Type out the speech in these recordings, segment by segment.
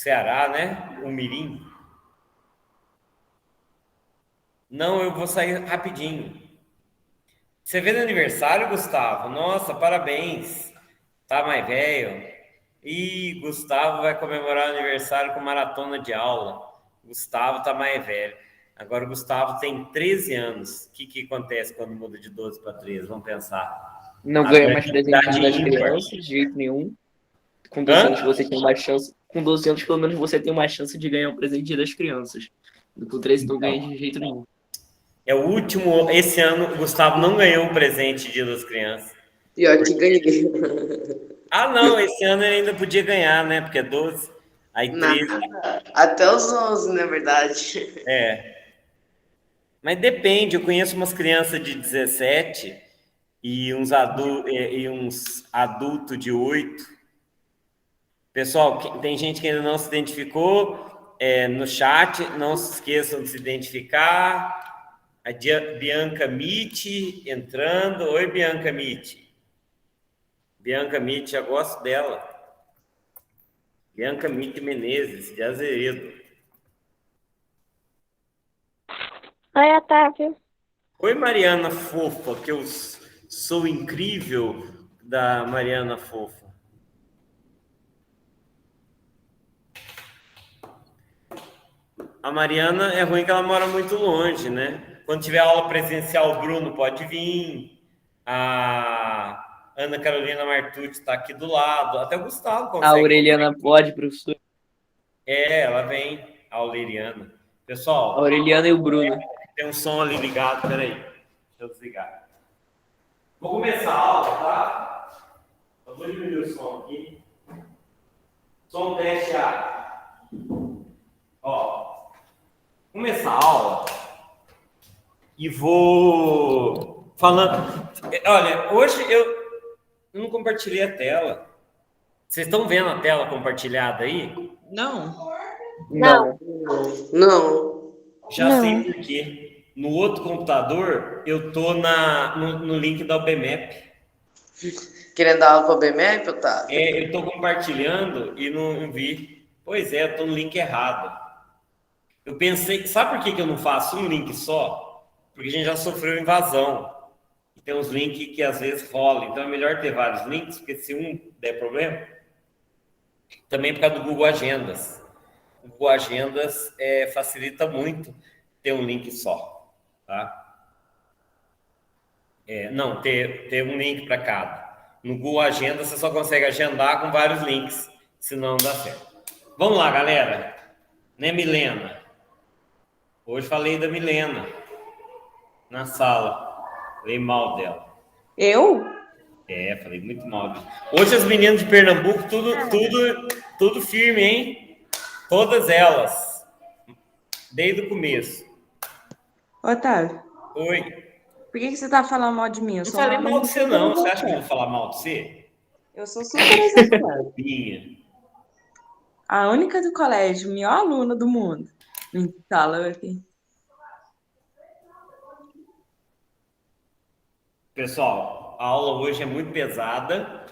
Ceará, né? O Mirim. Não, eu vou sair rapidinho. Você vê no aniversário, Gustavo? Nossa, parabéns. Tá mais velho. E Gustavo vai comemorar o aniversário com maratona de aula. Gustavo tá mais velho. Agora o Gustavo tem 13 anos. O que acontece quando muda de 12 para 13? Vamos pensar. Não ganha Agora mais é idade presentinho das ímpar. crianças, de jeito nenhum. Com 12 anos Hã? você tem mais chance. Com 12 anos, pelo menos, você tem mais chance de ganhar o presente das crianças. Com 13 não ganha Então, de jeito nenhum. é o último. Esse ano o Gustavo não ganhou um presente de Dia das Crianças. Pior que ganhei. Ah, não, esse ano ele ainda podia ganhar, né? Porque é 12. Aí 13. Nada. Até os 11, na verdade. É. Mas depende, eu conheço umas crianças de 17 e uns adultos de 8. Pessoal, tem gente que ainda não se identificou no chat, não se esqueçam de se identificar. A Bianca Mitti entrando. Oi, Bianca Mitti. Bianca Mitti, eu gosto dela. Bianca Mitti Menezes, de Azevedo. Oi, Otávio. Oi, Mariana Fofa, que eu sou incrível da Mariana Fofa. A Mariana é ruim que ela mora muito longe, né? Quando tiver aula presencial, o Bruno pode vir. A Ana Carolina Martucci está aqui do lado. Até o Gustavo A consegue. Aureliana pode, professor. Ela vem, a Aureliana. A Pessoal, Aureliana e o Bruno. tem um som ali ligado, peraí. Deixa eu desligar. Vou começar a aula, tá? Eu vou diminuir o som aqui. Som teste A. Ó, começar a aula e vou falando. Olha, hoje eu não compartilhei a tela. Vocês estão vendo a tela compartilhada aí? Não. Não. Não. Já Não. sei por quê. No outro computador, eu tô no link da UBMAP. Querendo dar aula para o BMF, Otávio? Eu tô compartilhando e não vi. Pois é, eu tô no link errado. Eu pensei, sabe por que eu não faço um link só? Porque a gente já sofreu invasão. E tem uns links que às vezes rolam. Então é melhor ter vários links, porque se um der problema. Também por causa do Google Agendas. O Google Agendas facilita muito ter um link só. Tá? Não, ter um link para cada. No Google Agenda você só consegue agendar com vários links, senão não dá certo. Vamos lá, galera. Né, Milena? Hoje falei da Milena na sala. Falei mal dela. Eu? Falei muito mal. Hoje as meninas de Pernambuco, tudo firme, hein? Todas elas. Desde o começo. Otávio, Oi. por que você tá falando mal de mim? Eu Não sou falei uma mal de você, super não. Você acha que eu vou exemplar. falar mal de você? Eu sou super exemplar. Bobinha. A única do colégio, melhor aluna do mundo. Me fala aqui. Pessoal, a aula hoje é muito pesada.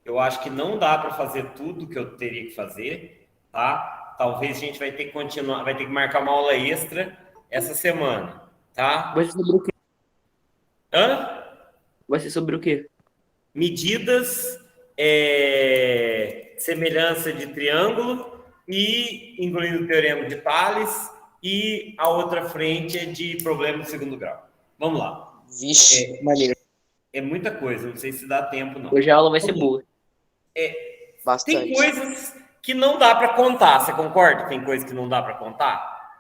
Eu acho que não dá para fazer tudo que eu teria que fazer, tá? Talvez a gente vai ter que continuar, vai ter que marcar uma aula extra essa semana, tá? Vai ser sobre o quê? Hã? Vai ser sobre o quê? Medidas, semelhança de triângulo e incluindo o teorema de Tales e a outra frente é de problema de segundo grau. Vamos lá. Vixe. Maneiro. É muita coisa, não sei se dá tempo, não. Hoje a aula vai ser boa. Tem Bastante. coisas que não dá para contar, você concorda? Tem coisas que não dá para contar?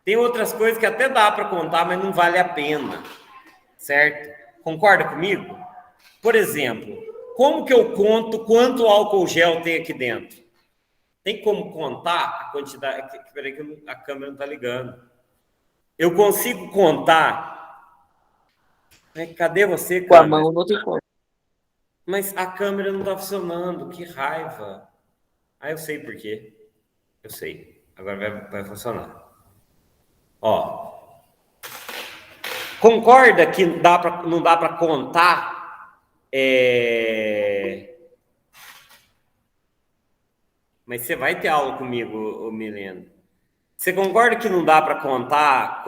Tem outras coisas que até dá para contar, mas não vale a pena, certo? Concorda comigo? Por exemplo, como que eu conto quanto álcool gel tem aqui dentro? Tem como contar a quantidade? Espera aí que a câmera não está ligando. Eu consigo contar. Cadê você, Com a câmera? mão não tem como. Mas a câmera não está funcionando, que raiva. Eu sei por quê. Eu sei. Agora vai funcionar. Ó. Concorda que não dá para contar Mas você vai ter aula comigo, ô Milena. Você concorda que não dá para contar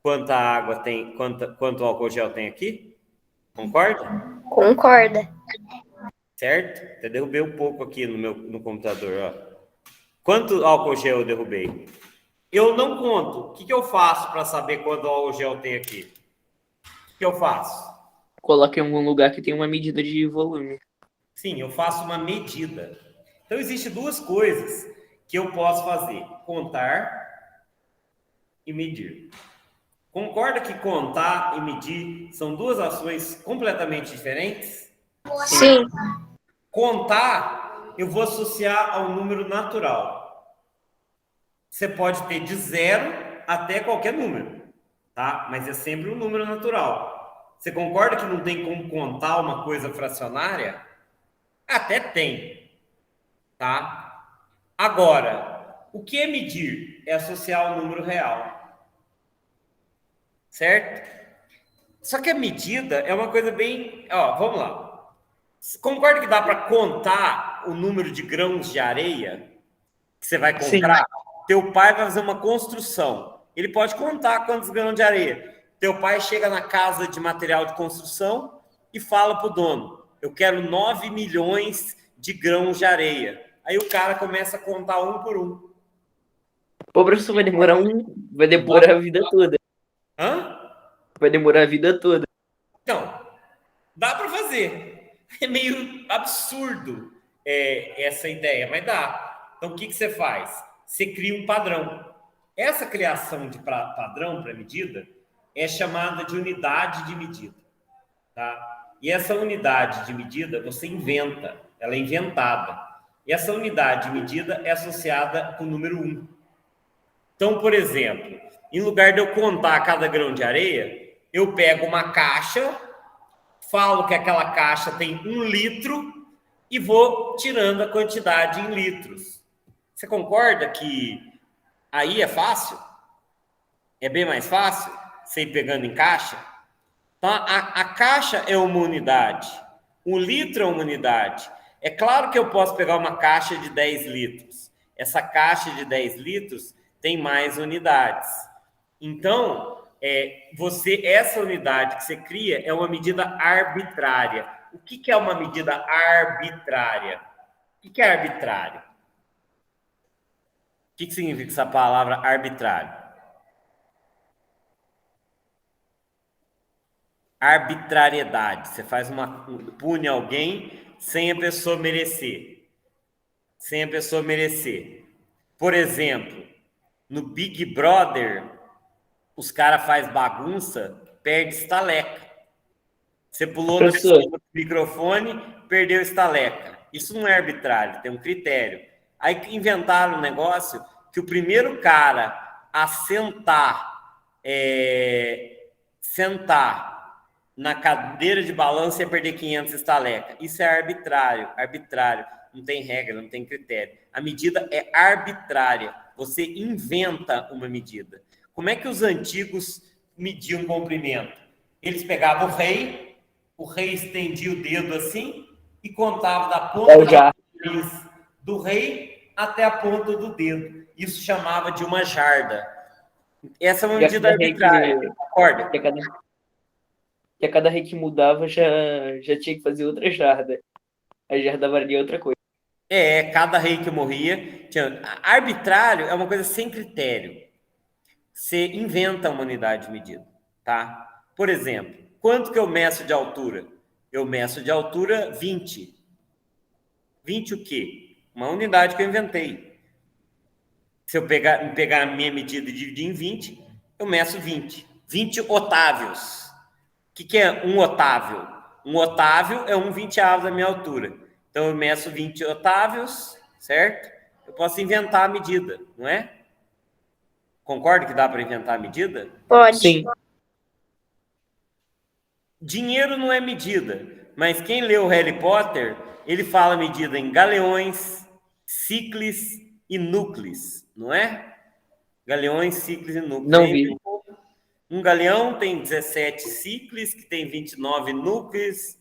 quanta água tem, quanto álcool gel tem aqui? Concorda? Concorda. Certo? Até derrubei um pouco aqui no computador, ó. Quanto álcool gel eu derrubei? Eu não conto. O que eu faço para saber quanto álcool gel tem aqui? O que eu faço? Coloca em algum lugar que tem uma medida de volume. Sim, eu faço uma medida. Então, existem duas coisas que eu posso fazer: contar e medir. Concorda que contar e medir são duas ações completamente diferentes? Sim. Contar, eu vou associar ao número natural. Você pode ter de 0 até qualquer número, tá? Mas é sempre um número natural. Você concorda que não tem como contar uma coisa fracionária? Até tem, tá? Agora, o que é medir? É associar ao número real, certo? Só que a medida é uma coisa bem... Ó, vamos lá. Concorda que dá para contar o número de grãos de areia que você vai comprar? Sim. Teu pai vai fazer uma construção. Ele pode contar quantos grãos de areia. Teu pai chega na casa de material de construção e fala pro dono: eu quero 9 milhões de grãos de areia. Aí o cara começa a contar um por um. Pô, professor, vai demorar a vida toda. Hã? Vai demorar a vida toda. Então, dá para fazer. É meio absurdo essa ideia, mas dá. Então, o que você faz? Você cria um padrão. Essa criação de padrão para medida é chamada de unidade de medida. Tá? E essa unidade de medida você inventa, ela é inventada. E essa unidade de medida é associada com o número 1. Então, por exemplo, em lugar de eu contar cada grão de areia, eu pego uma caixa, falo que aquela caixa tem 1 litro e vou tirando a quantidade em litros. Você concorda que aí é fácil? É bem mais fácil você ir pegando em caixa? Então, a caixa é uma unidade. 1 litro é uma unidade. É claro que eu posso pegar uma caixa de 10 litros. Essa caixa de 10 litros tem mais unidades. Então, essa unidade que você cria é uma medida arbitrária. O que é uma medida arbitrária? O que é arbitrário? O que significa essa palavra arbitrário? Arbitrariedade. Você pune alguém sem a pessoa merecer. Sem a pessoa merecer. Por exemplo, no Big Brother, os caras fazem bagunça, perde estaleca. Você pulou no microfone, perdeu estaleca. Isso não é arbitrário, tem um critério. Aí inventaram um negócio que o primeiro cara a sentar na cadeira de balanço ia perder 500 estaleca. Isso é arbitrário. Não tem regra, não tem critério. A medida é arbitrária. Você inventa uma medida. Como é que os antigos mediam comprimento? Eles pegavam o rei estendia o dedo assim e contava da ponta do rei até a ponta do dedo. Isso chamava de uma jarda. Essa é uma medida arbitrária. Concorda? E a cada rei que mudava já tinha que fazer outra jarda. A jarda valia outra coisa. Cada rei que morria tinha... Arbitrário é uma coisa sem critério. Você inventa uma unidade de medida, tá? Por exemplo, quanto que eu meço de altura? Eu meço de altura 20. 20 o quê? Uma unidade que eu inventei. Se eu pegar a minha medida e dividir em 20, eu meço 20. 20 otávios. O que é um otávio? Um otávio é 1/20 da minha altura. Então, eu meço 20 otávios, certo? Eu posso inventar a medida, não é? Concorda que dá para inventar a medida? Pode. Sim. Dinheiro não é medida, mas quem leu Harry Potter, ele fala medida em galeões, ciclos e núcleos, não é? Galeões, ciclos e núcleos. Não vi. Um galeão tem 17 ciclos, que tem 29 núcleos,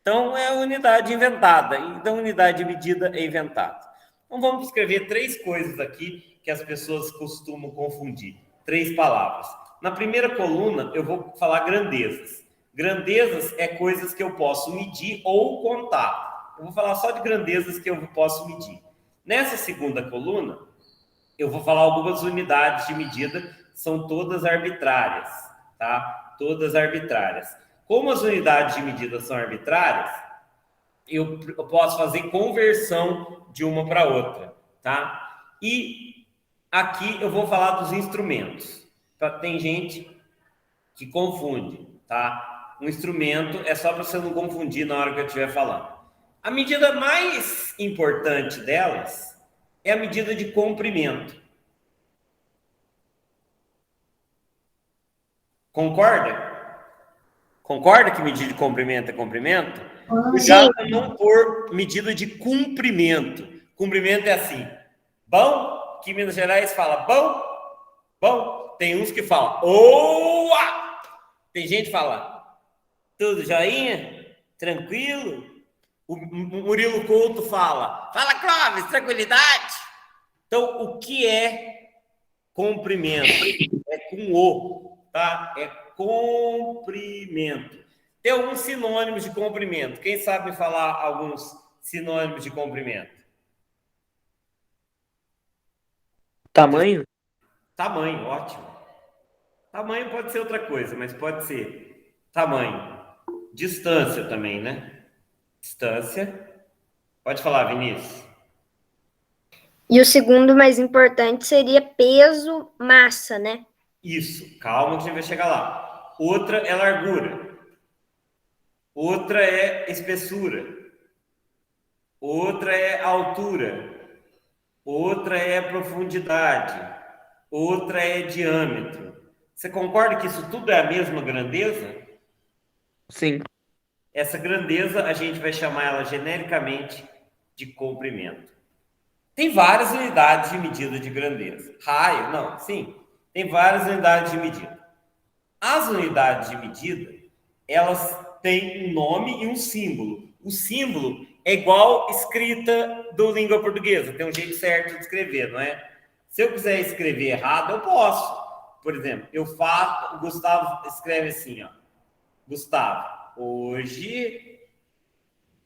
Então, é a unidade inventada. Então, unidade de medida é inventada. Então, vamos escrever 3 coisas aqui que as pessoas costumam confundir. 3 palavras. Na primeira coluna, eu vou falar grandezas. Grandezas é coisas que eu posso medir ou contar. Eu vou falar só de grandezas que eu posso medir. Nessa segunda coluna, eu vou falar algumas unidades de medida, são todas arbitrárias, tá? Todas arbitrárias. Como as unidades de medida são arbitrárias, eu posso fazer conversão de uma para outra, tá? E aqui eu vou falar dos instrumentos. Tem gente que confunde, tá? Um instrumento é só para você não confundir na hora que eu estiver falando. A medida mais importante delas é a medida de comprimento. Concorda? Concorda que medida de comprimento é comprimento? Cuidado para não pôr medida de comprimento. Comprimento é assim. Bom, que em Minas Gerais fala bom, bom. Tem uns que falam oa. Tem gente que fala tudo joinha, tranquilo. O Murilo Couto fala Clóvis, tranquilidade. Então, o que é comprimento? É com o, tá? É comprimento. Tem alguns sinônimos de comprimento. Quem sabe falar alguns sinônimos de comprimento? Tamanho? Tamanho, ótimo. Tamanho pode ser outra coisa, mas pode ser tamanho. Distância também, né? Distância. Pode falar, Vinícius. E o segundo mais importante seria peso, massa, né? Isso, calma que a gente vai chegar lá. Outra é largura. Outra é espessura. Outra é altura. Outra é profundidade. Outra é diâmetro. Você concorda que isso tudo é a mesma grandeza? Sim. Essa grandeza a gente vai chamar ela genericamente de comprimento. Tem várias unidades de medida de grandeza. Raio, não, sim. Tem várias unidades de medida. As unidades de medida, elas têm um nome e um símbolo. O símbolo é igual escrita do língua portuguesa. Tem um jeito certo de escrever, não é? Se eu quiser escrever errado, eu posso. Por exemplo, o Gustavo escreve assim, ó. Gustavo, hoje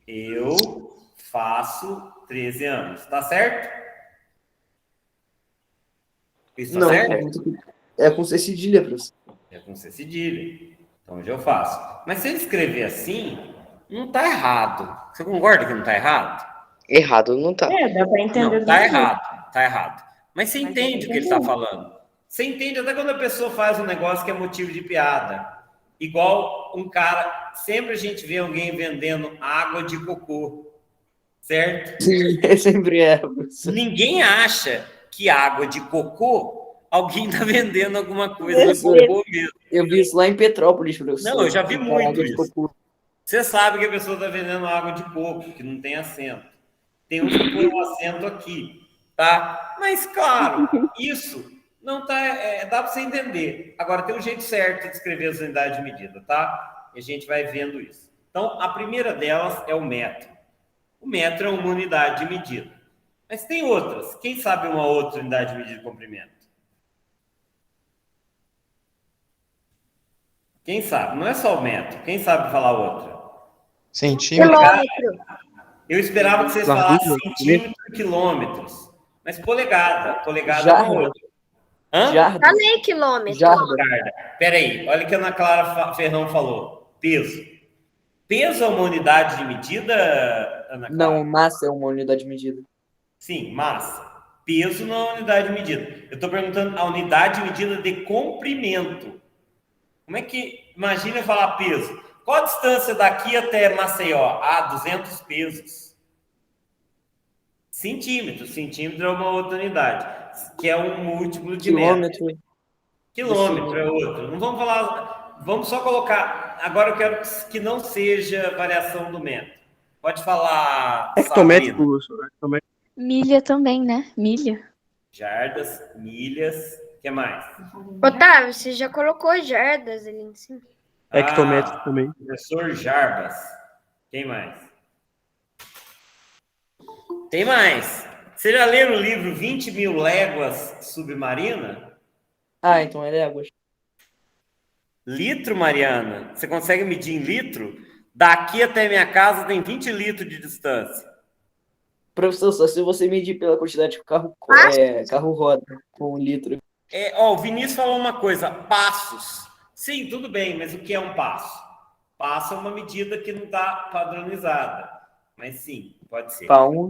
eu faço 13 anos. Tá certo? Isso tá Não, certo? é com C cedilha, professor. É com C cedilha. Então, hoje eu faço. Mas se ele escrever assim, não tá errado. Você concorda que não tá errado? Errado não tá. Dá pra entender. Não, tá errado. Tá errado. Mas você Mas entende o que ele está falando. Você entende até quando a pessoa faz um negócio que é motivo de piada. Igual um cara... Sempre a gente vê alguém vendendo água de cocô. Certo? Sim, sempre é, professor. Ninguém acha que água de cocô, alguém está vendendo alguma coisa de cocô mesmo. Eu vi isso lá em Petrópolis, professor. Não, eu já vi muito de isso. cocô. Você sabe que a pessoa está vendendo água de coco, que não tem acento. Tem uns que põem um acento aqui, tá? Mas, claro, isso não tá... dá para você entender. Agora, tem um jeito certo de escrever as unidades de medida, tá? E a gente vai vendo isso. Então, a primeira delas é o metro. O metro é uma unidade de medida. Mas tem outras. Quem sabe uma outra unidade de medida de comprimento? Quem sabe? Não é só o metro. Quem sabe falar outra? Centímetro. Quilômetro. Eu esperava que vocês falassem centímetros e quilômetros. Mas polegada. Polegada é uma Jarda. outra. Hã? Jarda. Também quilômetro. Jarda. Peraí, olha o que a Ana Clara Ferrão falou. Peso. Peso é uma unidade de medida, Ana Clara? Não, massa é uma unidade de medida. Sim, massa. Peso não é uma unidade de medida. Eu estou perguntando a unidade de medida de comprimento. Como é que... Imagina eu falar peso. Qual a distância daqui até Maceió? 200 pesos. Centímetros. Centímetro é uma outra unidade, que é um múltiplo de metro. Quilômetro é outro. Não vamos falar... Vamos só colocar... Agora eu quero que não seja variação do metro. Pode falar... Hectométrico, Milha também, né? Milha. Jardas, milhas... O que mais? Otávio, você já colocou jardas ali em cima. Hectométrico também. Professor Jarbas. Quem mais? Tem mais. Você já leram o livro 20.000 Léguas Submarina? Ah, então é água. Litro, Mariana? Você consegue medir em litro? Daqui até minha casa tem 20 litros de distância. Professor, só se você medir pela quantidade que o carro roda com 1 litro. O Vinícius falou uma coisa, passos. Sim, tudo bem, mas o que é um passo? Passo é uma medida que não está padronizada. Mas sim, pode ser. Palmo.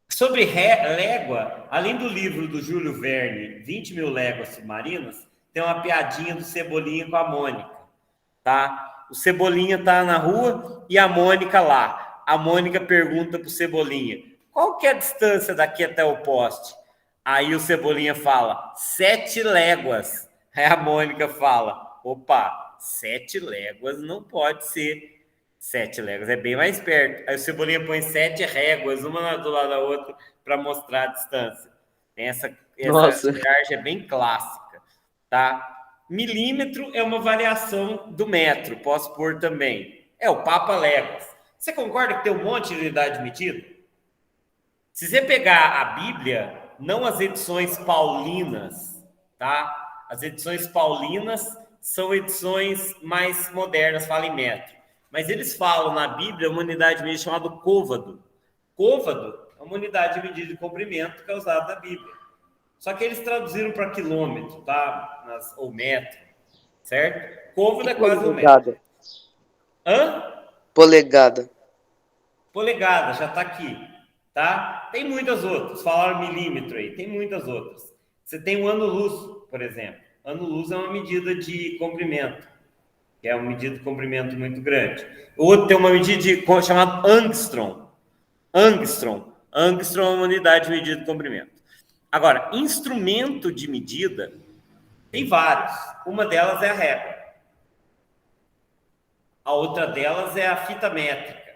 Sobre légua, além do livro do Júlio Verne, 20.000 Léguas Submarinas, tem uma piadinha do Cebolinha com a Mônica, tá? O Cebolinha tá na rua e a Mônica lá. A Mônica pergunta pro Cebolinha, qual que é a distância daqui até o poste? Aí o Cebolinha fala, 7 léguas. Aí a Mônica fala, opa, 7 léguas não pode ser. 7 léguas é bem mais perto. Aí o Cebolinha põe 7 réguas, uma do lado da outra, para mostrar a distância. Tem essa charge é bem clássica, tá? Milímetro é uma variação do metro, posso pôr também. É o Papa Léguas. Você concorda que tem um monte de unidade de medida? Se você pegar a Bíblia, não as edições paulinas, tá? As edições paulinas são edições mais modernas, falam em metro. Mas eles falam na Bíblia uma unidade de medida chamada côvado. Côvado é uma unidade de medida de comprimento que é usada na Bíblia. Só que eles traduziram para quilômetro, tá? Ou metro, certo? Côvado é quase um metro. Hã? Polegada. Polegada, já está aqui, tá? Tem muitas outras. Falaram milímetro aí, tem muitas outras. Você tem o ano-luz, por exemplo. Ano-luz é uma medida de comprimento, que é uma medida de comprimento muito grande. O outro tem uma medida chamada angstrom. Angstrom é uma unidade de medida de comprimento. Agora, instrumento de medida, tem vários. Uma delas é a régua. A outra delas é a fita métrica.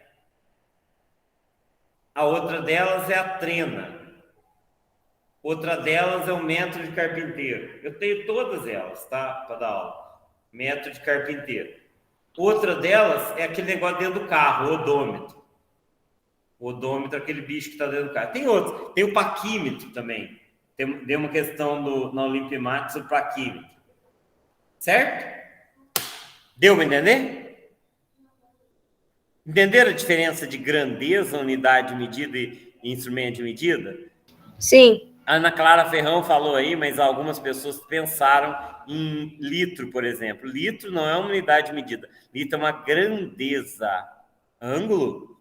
A outra delas é a trena. Outra delas é o metro de carpinteiro. Eu tenho todas elas, tá? Para dar aula. Metro de carpinteiro. Outra delas é aquele negócio dentro do carro, o odômetro. O odômetro é aquele bicho que está dentro do carro. Tem outros. Tem o paquímetro também. Deu uma questão na Olimpíada sobre paquímetro. Certo? Deu para entender? Entenderam a diferença de grandeza, unidade de medida e instrumento de medida? Sim. A Ana Clara Ferrão falou aí, mas algumas pessoas pensaram em litro, por exemplo. Litro não é uma unidade de medida. Litro é uma grandeza. Ângulo?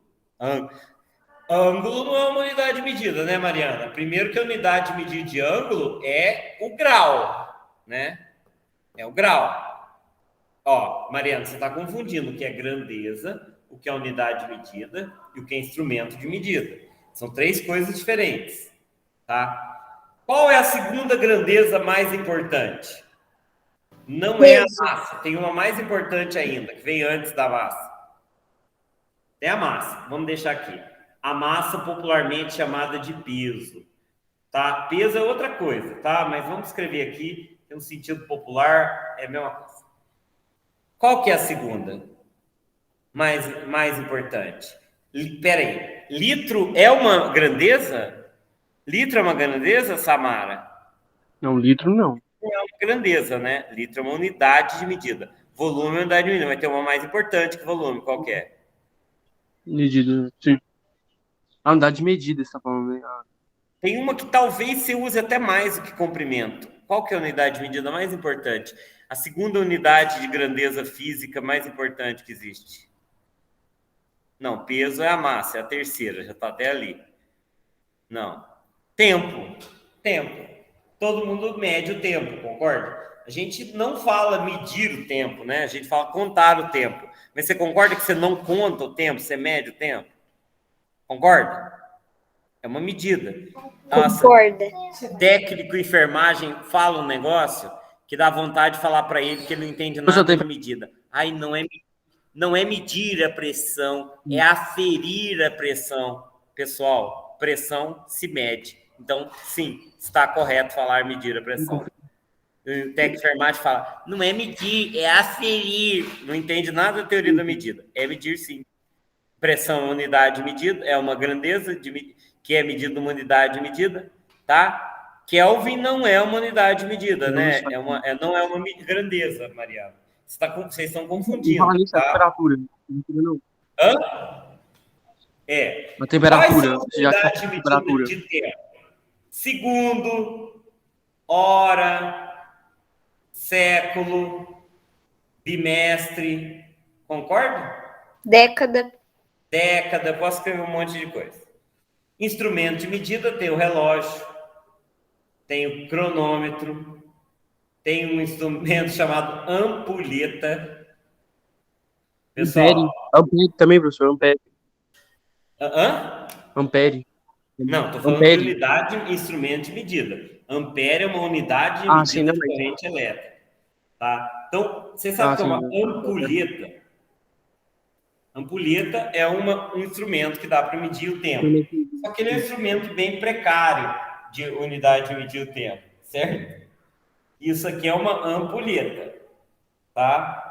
Ângulo não é uma unidade de medida, né, Mariana? Primeiro que a unidade de medida de ângulo é o grau, né? É o grau. Ó, Mariana, você está confundindo o que é grandeza, o que é unidade de medida e o que é instrumento de medida. São 3 coisas diferentes, tá? Qual é a segunda grandeza mais importante? Não é a massa, tem uma mais importante ainda, que vem antes da massa. É a massa, vamos deixar aqui. A massa popularmente chamada de peso, tá? Peso é outra coisa, tá? Mas vamos escrever aqui, tem um sentido popular, é a mesma coisa. Qual que é a segunda mais importante? Peraí, litro é uma grandeza? Litro é uma grandeza, Samara? Não, litro não. Não é uma grandeza, né? Litro é uma unidade de medida. Volume é uma unidade de medida, vai ter uma mais importante que volume, qual que é? Medida, sim. A unidade de medida, você está falando, né? Tem uma que talvez você use até mais do que comprimento. Qual que é a unidade de medida mais importante? A segunda unidade de grandeza física mais importante que existe. Não, peso é a massa, é a terceira, já está até ali. Não. Tempo. Todo mundo mede o tempo, concorda? A gente não fala medir o tempo, né? A gente fala contar o tempo. Mas você concorda que você não conta o tempo, você mede o tempo? Concorda? É uma medida. Nossa, Concorda. técnico em enfermagem fala um negócio que dá vontade de falar para ele que ele não entende nada de medida. Aí não é medir a pressão, é aferir a pressão. Pessoal, pressão se mede. Então, sim, está correto falar medir a pressão. O técnico de enfermagem fala, não é medir, é aferir. Não entende nada da teoria da medida. É medir, sim. Pressão é uma unidade de medida, é uma grandeza que é medida numa unidade de medida, tá? Kelvin não é uma unidade de medida, né? Não é uma grandeza, Mariana. Vocês estão confundindo, Fala nisso, a tá? temperatura. Não entendeu, não? Hã? É. A temperatura. Quais são as Já que unidades a de temperatura. medida de tempo? Segundo, hora, século, bimestre, concorda? Década. Década, posso escrever um monte de coisa. Instrumento de medida tem o relógio, tem o cronômetro, tem um instrumento chamado ampulheta. Pessoal, Ampere também, professor. Ampere. hã? Ampere. Não, estou falando de unidade de instrumento de medida. Ampere é uma unidade de medida sim, não, de corrente elétrica. Tá? Então, você sabe que é uma ampulheta? Ampulheta é um instrumento que dá para medir o tempo. Só que ele é um instrumento bem precário de unidade de medir o tempo, certo? Isso aqui é uma ampulheta, tá?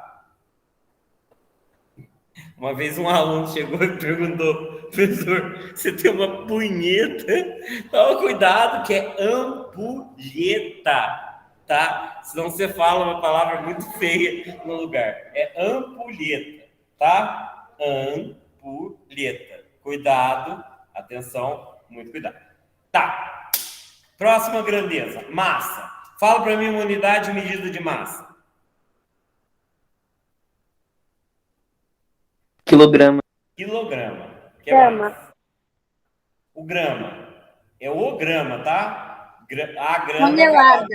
Uma vez um aluno chegou e perguntou, professor, você tem uma punheta? Toma cuidado que é ampulheta, tá? Senão você fala uma palavra muito feia no lugar. É ampulheta, tá? Ampulheta. Cuidado, atenção, muito cuidado. Tá. Próxima grandeza, massa. Fala para mim uma unidade de medida de massa. Quilograma. Quilograma. Que Grama. mais? O grama. É o grama, tá? A grama. Tonelada.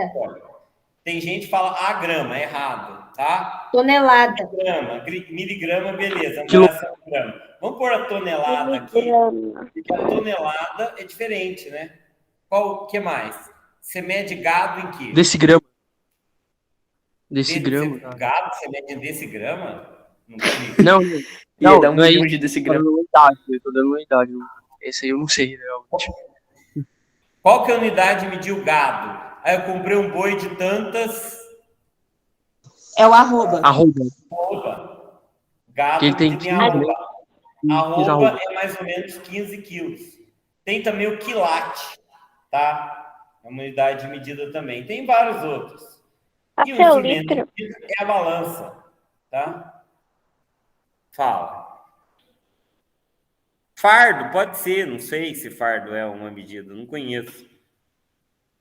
Tem gente que fala a grama, errado, tá? Tonelada. Miligrama, beleza. Agora é grama. Vamos pôr a tonelada aqui. Porque a tonelada é diferente, né? Qual que mais? Você mede gado em quê? Decigrama. Decigrama. Gado, você mede em decigrama? Não, Ia dar um não é milhão isso. de decigrama. Eu tô dando uma idade. Esse aí eu não sei, realmente. Qual que é a unidade de medir o gado? Aí eu comprei um boi de tantas... É o arroba. Arroba. Gado Que ele tem que 15, arroba. né? Arroba é mais ou menos 15 quilos. Tem também o quilate, tá? É uma unidade de medida também. Tem vários outros. E o Até o instrumento litro. de medida é a balança, tá? Fala. Fardo, pode ser, não sei se fardo é uma medida, não conheço.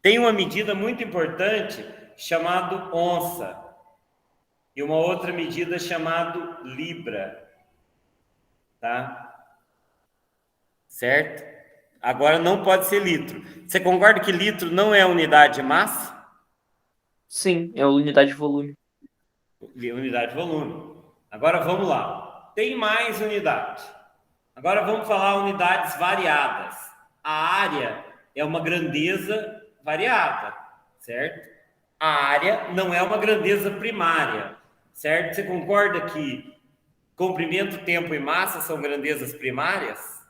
Tem uma medida muito importante chamada onça e uma outra medida chamada libra, tá? Certo? Agora não pode ser litro. Você concorda que litro não é unidade de massa? Sim, é a unidade de volume. Unidade de volume. Agora vamos lá. Tem mais unidade. Agora vamos falar unidades variadas. A área é uma grandeza variada, certo? A área não é uma grandeza primária, certo? Você concorda que comprimento, tempo e massa são grandezas primárias?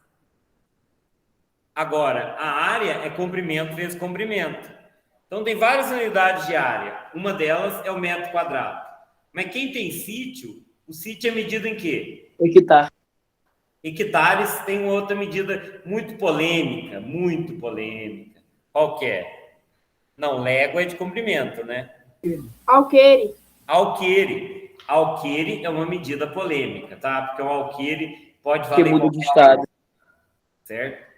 Agora, a área é comprimento vezes comprimento. Então, tem várias unidades de área. Uma delas é o metro quadrado. Mas quem tem sítio, o sítio é medido em quê? Hectare. Hectares tem outra medida muito polêmica, muito polêmica. Qual que é? Não, légua é de comprimento, né? Alqueire. Alqueire. Alqueire é uma medida polêmica, tá? Porque o alqueire pode Porque valer muda de qualquer estado. coisa, certo?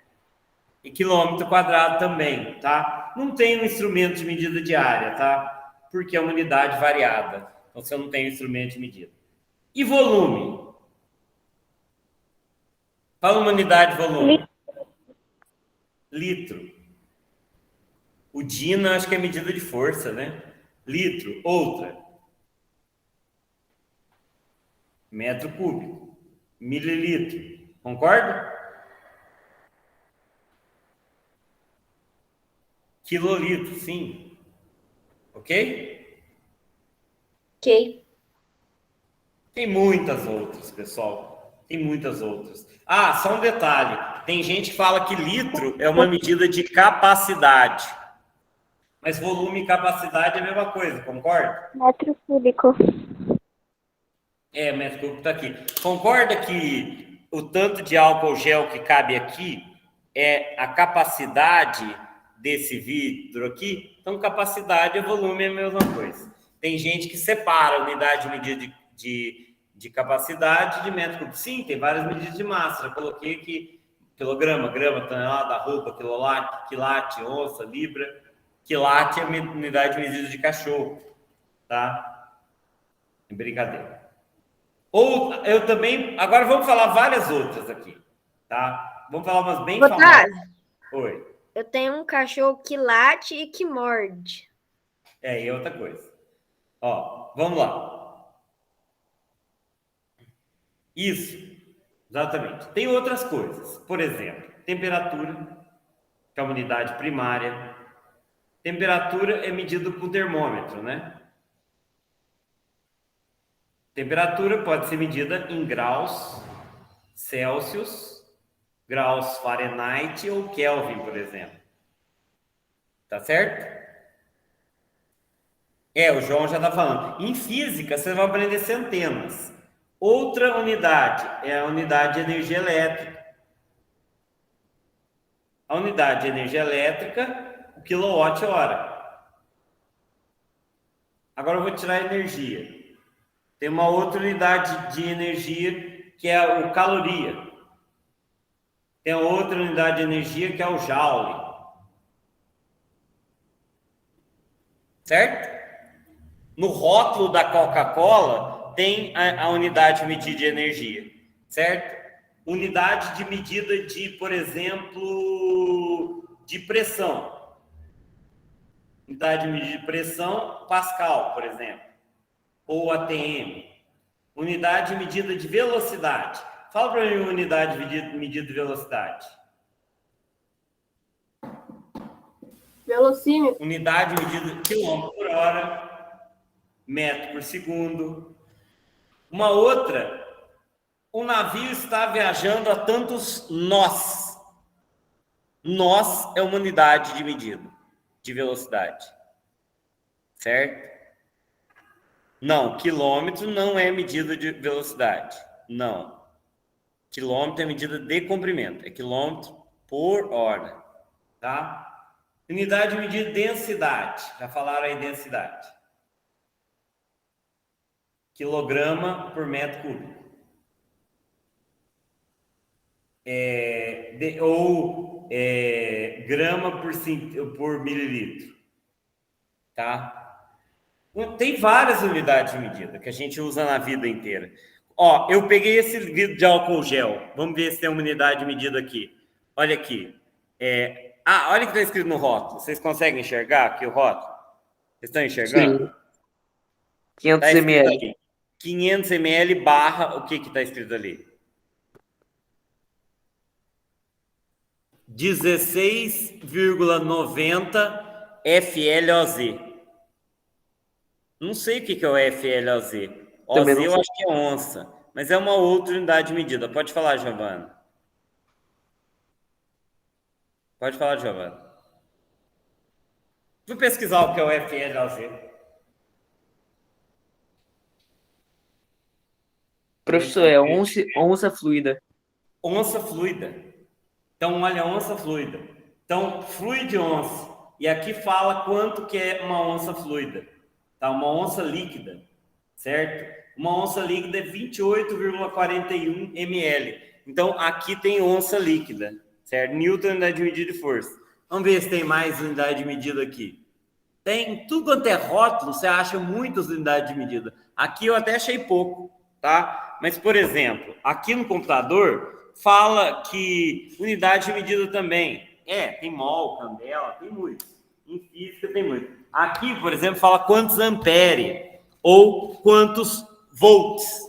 E quilômetro quadrado também, tá? Não tem um instrumento de medida de área, tá? Porque é uma unidade variada. Então, você não tem um instrumento de medida. E volume? Fala uma unidade de volume. Litro. O Dina, acho que é medida de força, né? Litro. Outra. Metro cúbico. Mililitro. Concorda? Quilolitro, sim. Ok? Ok. Tem muitas outras, pessoal. Tem muitas outras. Ah, só um detalhe. Tem gente que fala que litro é uma medida de capacidade. Mas volume e capacidade é a mesma coisa, concorda? Metro cúbico. É, metro cúbico está aqui. Concorda que o tanto de álcool gel que cabe aqui é a capacidade desse vidro aqui. Então, capacidade e volume é a mesma coisa. Tem gente que separa a unidade de medida de capacidade de metro cúbico. Sim, tem várias medidas de massa. Já coloquei aqui quilograma, grama, tonelada, roupa, quilate, onça, libra. Quilate é a unidade de medida de cachorro, tá? Brincadeira. Ou eu também... Agora vamos falar várias outras aqui, tá? Vamos falar umas bem famosas. Oi. Eu tenho um cachorro que late e que morde. E outra coisa. Ó, vamos lá. Isso, exatamente. Tem outras coisas. Por exemplo, temperatura, que é uma unidade primária. Temperatura é medida com termômetro, né? Temperatura pode ser medida em graus Celsius, graus Fahrenheit ou Kelvin, por exemplo. Tá certo? O João já está falando. Em física, você vai aprender centenas. Outra unidade é a unidade de energia elétrica. A unidade de energia elétrica, o quilowatt-hora. Agora eu vou tirar a energia. Tem uma outra unidade de energia que é o caloria. Tem outra unidade de energia que é o joule. Certo? No rótulo da Coca-Cola tem a unidade de medida de energia, certo? Unidade de medida de, por exemplo, de pressão. Unidade de medida de pressão, Pascal, por exemplo. Ou ATM. Unidade de medida de velocidade. Fala para mim uma unidade de medida de velocidade. Velocímetro. Unidade de medida de quilômetro por hora, metro por segundo. Uma outra, o navio está viajando a tantos nós. Nós é uma unidade de medida de velocidade. Certo? Não, quilômetro não é medida de velocidade. Não. Quilômetro é medida de comprimento. É quilômetro por hora. Tá? Unidade de medida de densidade. Já falaram aí densidade. Quilograma por metro cúbico. Grama por mililitro. Tá? Tem várias unidades de medida que a gente usa na vida inteira. Ó, eu peguei esse vidro de álcool gel. Vamos ver se tem uma unidade de medida aqui. Olha aqui. Olha o que está escrito no rótulo. Vocês conseguem enxergar aqui o rótulo? Vocês estão enxergando? Sim. 500 Tá ml. aqui, 500 ml barra, o que está escrito ali? 16,90 FLOZ. Não sei o que é o FLOZ. OZ eu acho que é onça, mas é uma outra unidade de medida. Pode falar, Giovana. Pode falar, Giovana. Vou pesquisar o que é o FLOZ. Professor, é onça fluida. Onça fluida. Então, olha, onça fluida. Então, fluide onça. E aqui fala quanto que é uma onça fluida. Tá? Uma onça líquida, certo? Uma onça líquida é 28,41 ml. Então, aqui tem onça líquida, certo? Newton, unidade de medida de força. Vamos ver se tem mais unidade de medida aqui. Tem tudo quanto é rótulo, você acha muitas unidades de medida. Aqui eu até achei pouco, tá? Mas, por exemplo, aqui no computador, fala que unidade de medida também. Tem mol, candela, tem muito. Em física tem muito. Aqui, por exemplo, fala quantos ampere ou quantos volts,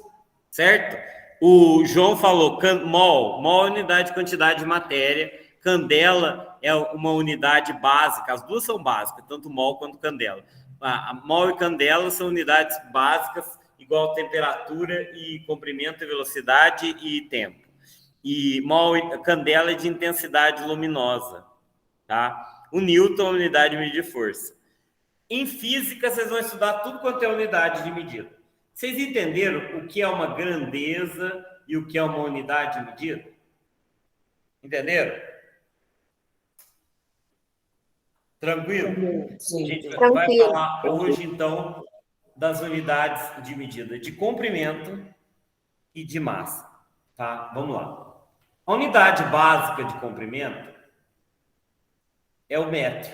certo? O João falou mol é unidade de quantidade de matéria, candela é uma unidade básica, as duas são básicas, tanto mol quanto candela. A mol e candela são unidades básicas, igual temperatura e comprimento e velocidade e tempo. E candela é de intensidade luminosa, tá? O Newton é a unidade de medida de força. Em física, vocês vão estudar tudo quanto é unidade de medida. Vocês entenderam o que é uma grandeza, e o que é uma unidade de medida? Entenderam? Tranquilo? A gente vai Tranquilo. falar hoje, então, das unidades de medida de comprimento e de massa. Tá? Vamos lá. A unidade básica de comprimento é o metro.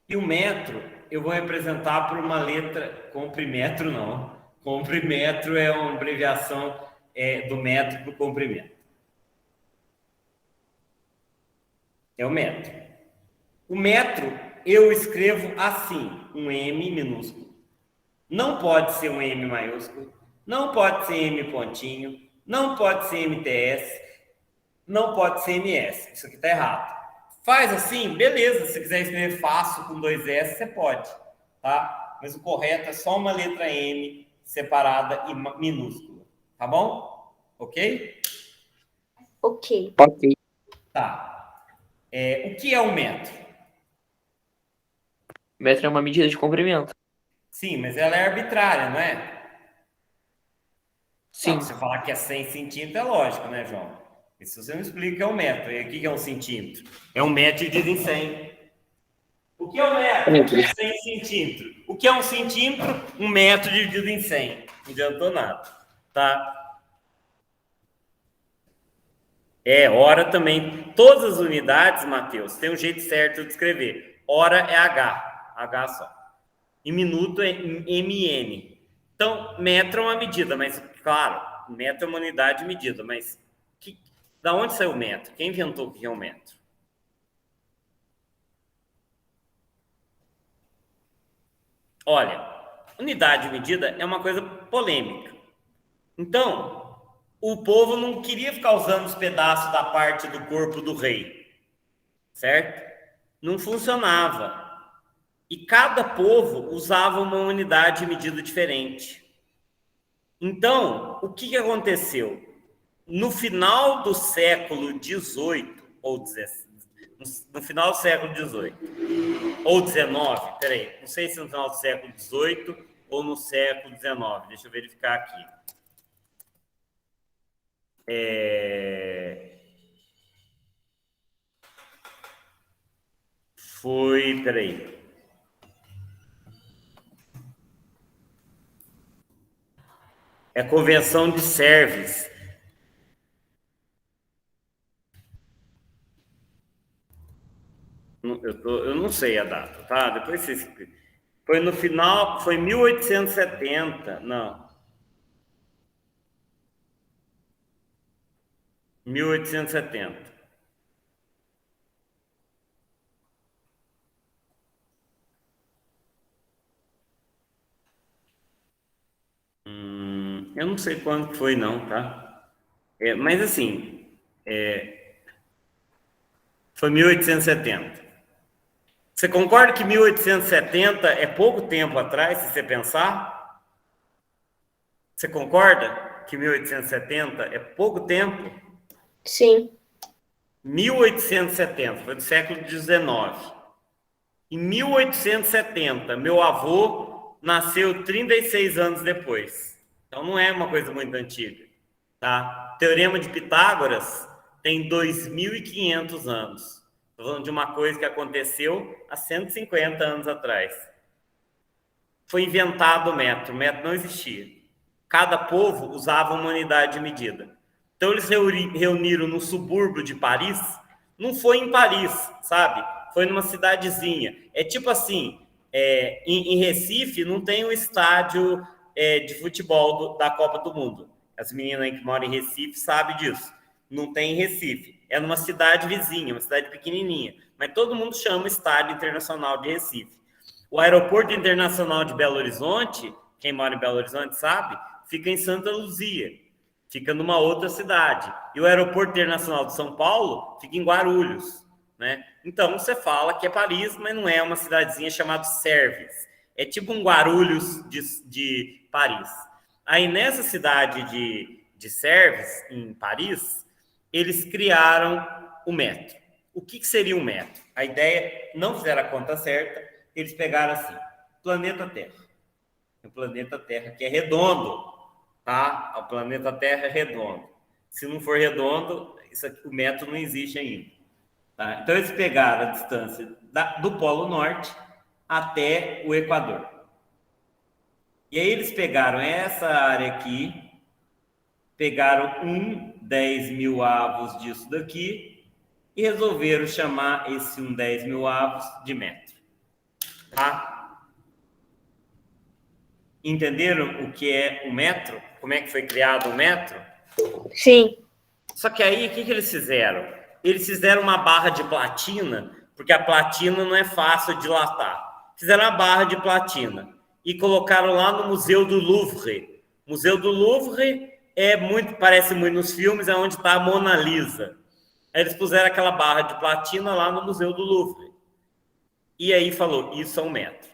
E o metro eu vou representar por uma letra, comprimento não. Comprimento é uma abreviação do metro para o comprimento. É o metro. O metro eu escrevo assim, um M minúsculo. Não pode ser um M maiúsculo, não pode ser M pontinho, não pode ser MTS, não pode ser MS. Isso aqui está errado. Faz assim, beleza. Se quiser escrever fácil com 2 S, você pode, tá? Mas o correto é só uma letra M separada e minúscula, tá bom? Ok? Ok. Ok. Tá. O que é um metro? Metro é uma medida de comprimento. Sim, mas ela é arbitrária, não é? Sim. Não, se você falar que é 100 centímetros, é lógico, né, João? E se você não explica o que é um metro, e o que é um centímetro? É um metro dividido em 100. O que é um metro? 100 centímetros. O que é um centímetro? Um metro dividido em 100. Não adiantou nada, tá? Hora também. Todas as unidades, Matheus, tem um jeito certo de escrever. Hora é H só. E minuto é MN. Então, metro é uma medida, mas, claro, metro é uma unidade de medida, mas da onde saiu o metro? Quem inventou o que é um metro? Olha, unidade de medida é uma coisa polêmica. Então, o povo não queria ficar usando os pedaços da parte do corpo do rei, certo? Não funcionava. E cada povo usava uma unidade de medida diferente. Então, o que aconteceu? No final do século XVIII, ou no final do século XVIII, ou XIX, peraí, não sei se no final do século XVIII ou no século XIX, deixa eu verificar aqui. Peraí. É a Convenção de Sèvres. Eu não sei a data, tá? Depois vocês... Foi no final, foi 1870, não. 1870. Eu não sei quando foi, não, tá? Mas assim, foi 1870. Você concorda que 1870 é pouco tempo atrás, se você pensar? Você concorda que 1870 é pouco tempo? Sim. 1870, foi do século XIX. Em 1870, meu avô nasceu 36 anos depois. Então não é uma coisa muito antiga, tá? O Teorema de Pitágoras tem 2.500 anos. Estou falando de uma coisa que aconteceu há 150 anos atrás. Foi inventado o metro não existia. Cada povo usava uma unidade de medida. Então eles reuniram no subúrbio de Paris. Não foi em Paris, sabe? Foi numa cidadezinha. É tipo assim, em Recife não tem um estádio de futebol da Copa do Mundo. As meninas aí que moram em Recife sabem disso. Não tem em Recife. É numa cidade vizinha, uma cidade pequenininha. Mas todo mundo chama Estádio Internacional de Recife. O Aeroporto Internacional de Belo Horizonte, quem mora em Belo Horizonte sabe, fica em Santa Luzia. Fica numa outra cidade. E o Aeroporto Internacional de São Paulo fica em Guarulhos, né? Então, você fala que é Paris, mas não é uma cidadezinha chamada Sèvres. É tipo um Guarulhos de Paris. Aí, nessa cidade de Sèvres, em Paris, eles criaram o metro. O que seria um metro? A ideia, não fizeram a conta certa, eles pegaram assim, planeta Terra. O planeta Terra, que é redondo, tá? O planeta Terra é redondo. Se não for redondo, o metro não existe ainda. Tá? Então, eles pegaram a distância do Polo Norte até o Equador. E aí, eles pegaram essa área aqui, pegaram 10 mil avos disso daqui e resolveram chamar esse 10 mil avos de metro. Tá? Entenderam o que é o metro? Como é que foi criado o metro? Sim. Só que aí, o que eles fizeram? Eles fizeram uma barra de platina, porque a platina não é fácil de dilatar. Fizeram a barra de platina e colocaram lá no Museu do Louvre. O Museu do Louvre parece muito nos filmes, é onde está a Mona Lisa. Aí eles puseram aquela barra de platina lá no Museu do Louvre. E aí falou, isso é um metro.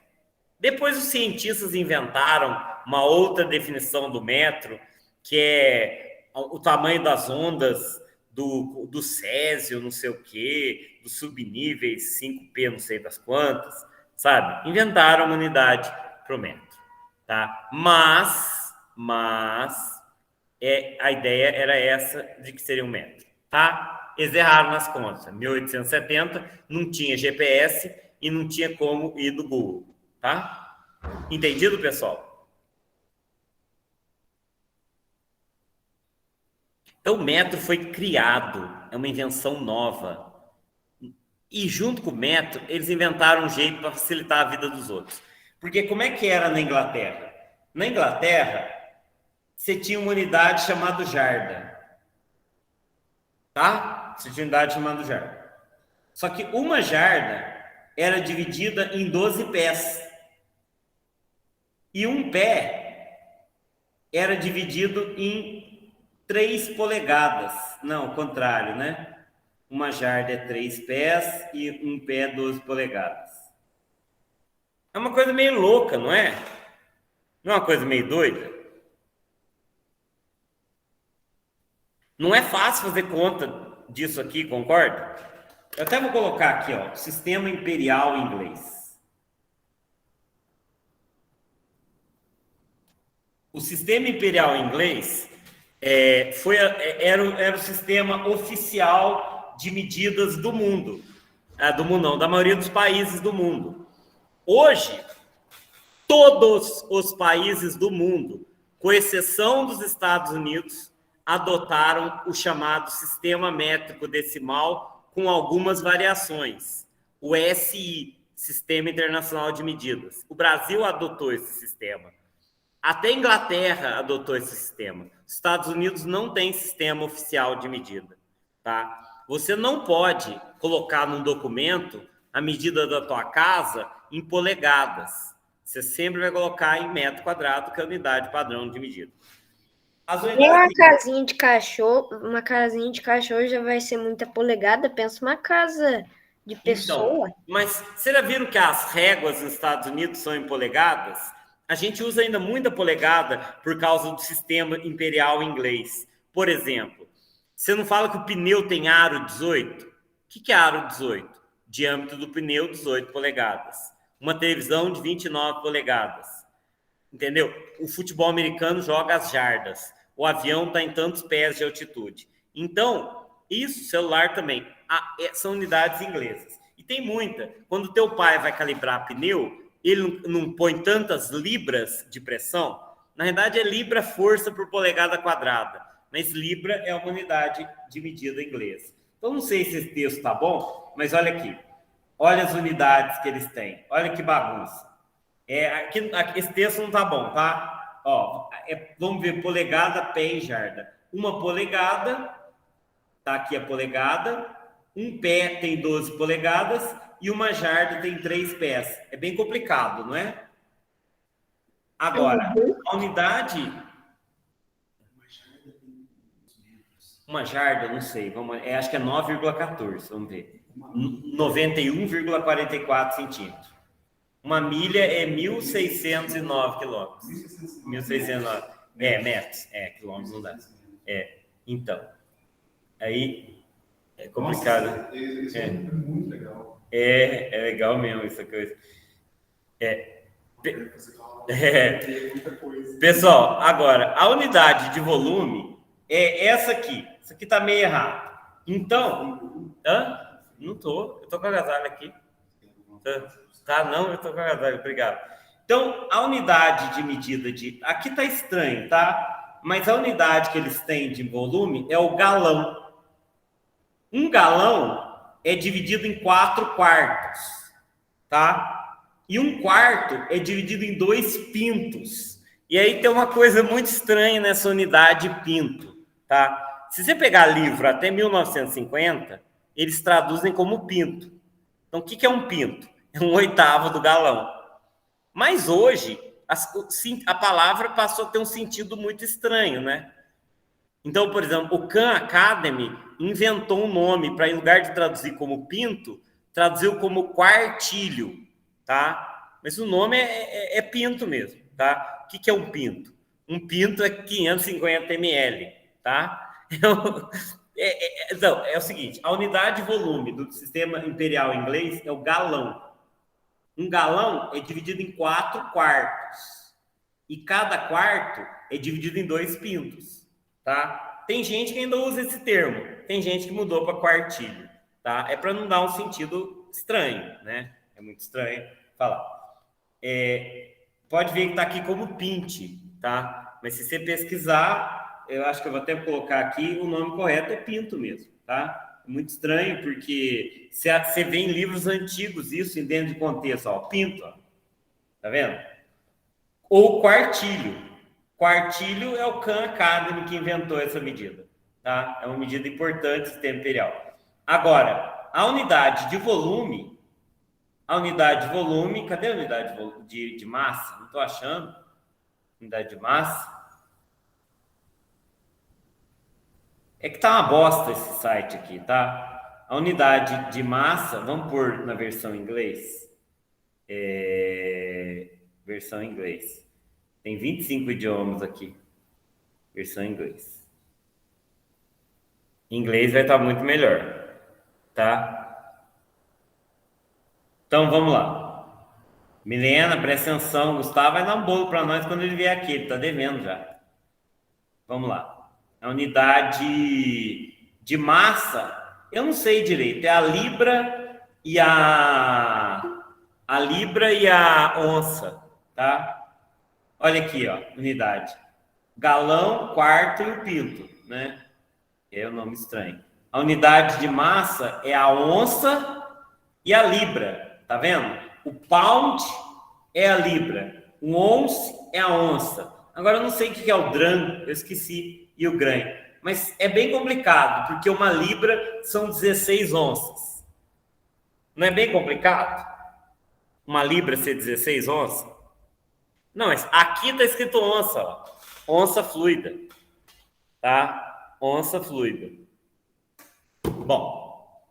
Depois os cientistas inventaram uma outra definição do metro, que é o tamanho das ondas do Césio, não sei o quê, dos subníveis 5P, não sei das quantas, sabe? Inventaram uma unidade para o metro, tá? Mas a ideia era essa de que seria um metro, tá? Eles erraram nas contas. 1870 não tinha GPS e não tinha como ir do Google, tá? Entendido, pessoal? Então, o metro foi criado, é uma invenção nova. E junto com o metro, eles inventaram um jeito para facilitar a vida dos outros. Porque como é que era na Inglaterra? Na Inglaterra, você tinha uma unidade chamada jarda. Tá? Você tinha uma unidade chamada jarda. Só que uma jarda era dividida em 12 pés. E um pé era dividido em 3 polegadas. Não, ao contrário, né? Uma jarda é 3 pés e um pé é 12 polegadas. É uma coisa meio louca, não é? Não é uma coisa meio doida? Não é fácil fazer conta disso aqui, concorda? Eu até vou colocar aqui, ó, sistema imperial inglês. O sistema imperial inglês era o sistema oficial de medidas do mundo. Do mundo não, da maioria dos países do mundo. Hoje, todos os países do mundo, com exceção dos Estados Unidos, adotaram o chamado sistema métrico decimal com algumas variações. O SI, Sistema Internacional de Medidas. O Brasil adotou esse sistema. Até a Inglaterra adotou esse sistema. Os Estados Unidos não tem sistema oficial de medida, tá? Você não pode colocar num documento a medida da tua casa em polegadas. Você sempre vai colocar em metro quadrado, que é a unidade padrão de medida. Nem uma casinha de cachorro já vai ser muita polegada. Pensa uma casa de pessoa. Então, mas vocês já viram que as réguas nos Estados Unidos são em polegadas? A gente usa ainda muita polegada por causa do sistema imperial inglês. Por exemplo, você não fala que o pneu tem aro 18? O que é aro 18? Diâmetro do pneu, 18 polegadas. Uma televisão de 29 polegadas. Entendeu? O futebol americano joga as jardas. O avião está em tantos pés de altitude. Então, isso, celular também, são unidades inglesas. E tem muita. Quando o teu pai vai calibrar pneu, ele não põe tantas libras de pressão. Na verdade, é libra força por polegada quadrada. Mas libra é uma unidade de medida inglesa. Então, não sei se esse texto está bom, mas olha aqui. Olha as unidades que eles têm. Olha que bagunça. Aqui, esse texto não está bom, tá? Ó, vamos ver polegada, pé e jarda. Uma polegada, tá aqui a polegada. Um pé tem 12 polegadas e uma jarda tem 3 pés. É bem complicado, não é? Agora, a unidade... Uma jarda, não sei. Acho que é 9,14, vamos ver. 91,44 centímetros. Uma milha é 1.609 quilômetros. 1.609. Metros. Quilômetros não dá. Então. Aí é complicado. Nossa, isso é muito legal. É legal mesmo essa coisa. Pessoal, agora, a unidade de volume é essa aqui. Isso aqui tá meio errado. Então, não tô. Eu tô com a agasalho aqui. Tá, não, eu tô com a agasalho. Obrigado. Então, a unidade de medida de... Aqui tá estranho, tá? Mas a unidade que eles têm de volume é o galão. Um galão é dividido em 4 quartos, tá? E um quarto é dividido em 2 pintos. E aí tem uma coisa muito estranha nessa unidade pinto, tá? Se você pegar livro até 1950, eles traduzem como pinto. Então, o que é um pinto? É 1/8 do galão. Mas hoje, a palavra passou a ter um sentido muito estranho, né? Então, por exemplo, o Khan Academy inventou um nome para, em lugar de traduzir como pinto, traduziu como quartilho, tá? Mas o nome é pinto mesmo, tá? O que é um pinto? Um pinto é 550 ml, tá? Então, é o seguinte, a unidade de volume do sistema imperial inglês é o galão. Um galão é dividido em 4 quartos. E cada quarto é dividido em 2 pintos, tá? Tem gente que ainda usa esse termo. Tem gente que mudou para quartilho, tá? É para não dar um sentido estranho, né? É muito estranho falar. Pode ver que está aqui como pinte, tá? Mas se você pesquisar, eu acho que eu vou até colocar aqui, o nome correto é pinto mesmo, tá? É muito estranho, porque você vê em livros antigos isso em dentro de contexto, ó, pinto, ó, tá vendo? Ou quartilho. Quartilho é o Khan Academy que inventou essa medida, tá? É uma medida importante do sistema imperial. Agora, a unidade de volume, cadê a unidade de massa? Não estou achando. Unidade de massa. É que tá uma bosta esse site aqui, tá? A unidade de massa, vamos pôr na versão em inglês. Versão em inglês. Tem 25 idiomas aqui. Versão em inglês. Em inglês vai estar muito melhor, tá? Então, vamos lá. Milena, presta atenção. Gustavo vai dar um bolo para nós quando ele vier aqui. Ele tá devendo já. Vamos lá. A unidade de massa, eu não sei direito, é a libra e a onça, tá? Olha aqui, ó, unidade. Galão, quarto e o pinto, né? É um nome estranho. A unidade de massa é a onça e a libra, tá vendo? O pound é a libra, o once é a onça. Agora eu não sei o que é o dram, eu esqueci. E o grain. Mas é bem complicado, porque uma libra são 16 onças. Não é bem complicado? Uma libra ser 16 onças? Não, mas aqui está escrito onça, ó. Onça fluida. Tá? Onça fluida. Bom.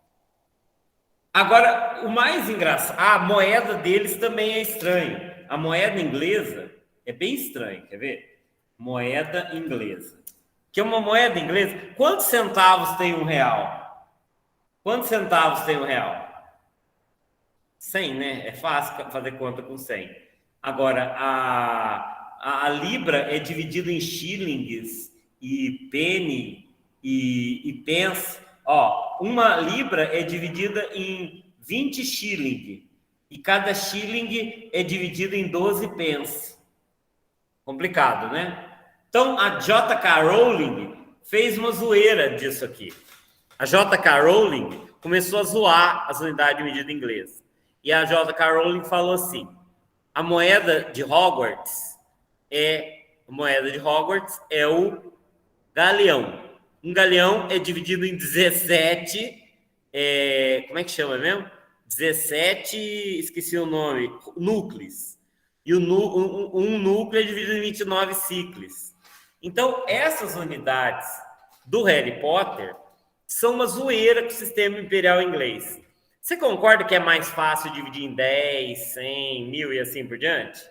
Agora, o mais engraçado... a moeda deles também é estranha. A moeda inglesa é bem estranha, quer ver? Moeda inglesa. Que é uma moeda inglesa. Quantos centavos tem R$1? Quantos centavos tem R$1? 100, né? É fácil fazer conta com 100. Agora, a libra é dividida em shillings e penny e pence. Ó, uma libra é dividida em 20 shillings. E cada shilling é dividido em 12 pence. Complicado, né? Então, a J.K. Rowling fez uma zoeira disso aqui. A J.K. Rowling começou a zoar as unidades de medida inglesa. E a J.K. Rowling falou assim, a moeda de Hogwarts é o galeão. Um galeão é dividido em 17, como é que chama mesmo? 17, esqueci o nome, núcleos. E um núcleo é dividido em 29 ciclos. Então, essas unidades do Harry Potter são uma zoeira com o sistema imperial inglês. Você concorda que é mais fácil dividir em 10, 100, 1000 e assim por diante?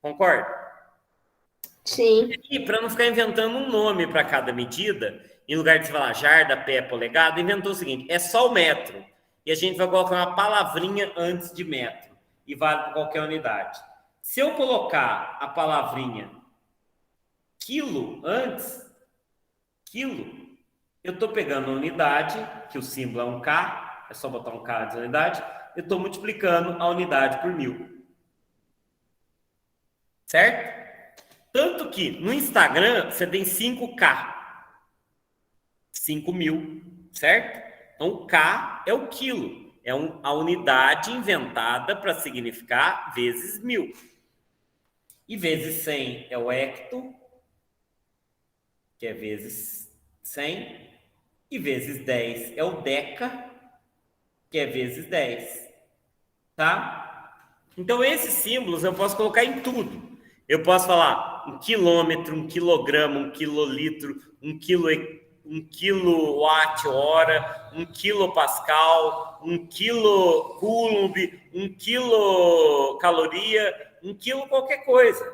Concorda? Sim. E para não ficar inventando um nome para cada medida, em lugar de falar jarda, pé, polegada, inventou o seguinte, é só o metro. E a gente vai colocar uma palavrinha antes de metro. E vale para qualquer unidade. Se eu colocar a palavrinha quilo antes, quilo, eu estou pegando a unidade, que o símbolo é um K, é só botar um K de unidade, eu estou multiplicando a unidade por 1000. Certo? Tanto que no Instagram você tem 5K. 5.000, certo? Então, K é o quilo. É a unidade inventada para significar vezes 1000. E vezes 100 é o hecto, que é vezes 100. E vezes 10 é o deca, que é vezes 10. Tá? Então, esses símbolos eu posso colocar em tudo. Eu posso falar 1 quilômetro, 1 quilograma, 1 quilolitro, 1 quilowatt-hora, 1 quilopascal, 1 quilocoulomb, 1 quilocaloria, 1 quilo qualquer coisa,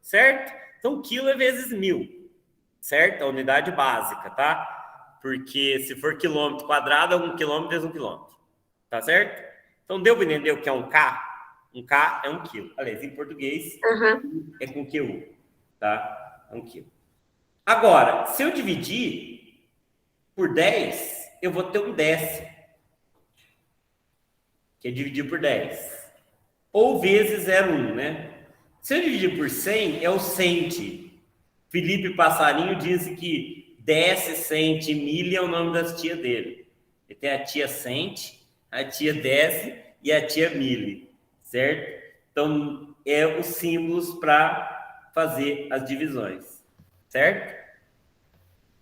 certo? Então, quilo é vezes 1000, certo? A unidade básica, tá? Porque se for quilômetro quadrado, 1 quilômetro é 1 quilômetro, tá certo? Então, deu para entender o que é um K? Um K é 1 quilo. Aliás, em português, é com QU, tá? É 1 quilo. Agora, se eu dividir por 10, eu vou ter um décimo, que é dividir por 10. Ou vezes 0,1, né? Se eu dividir por 100, é o cente. Felipe Passarinho diz que desce, cente, milha é o nome das tias dele. Ele tem a tia cente, a tia desce e a tia milha, certo? Então, é os símbolos para fazer as divisões, certo?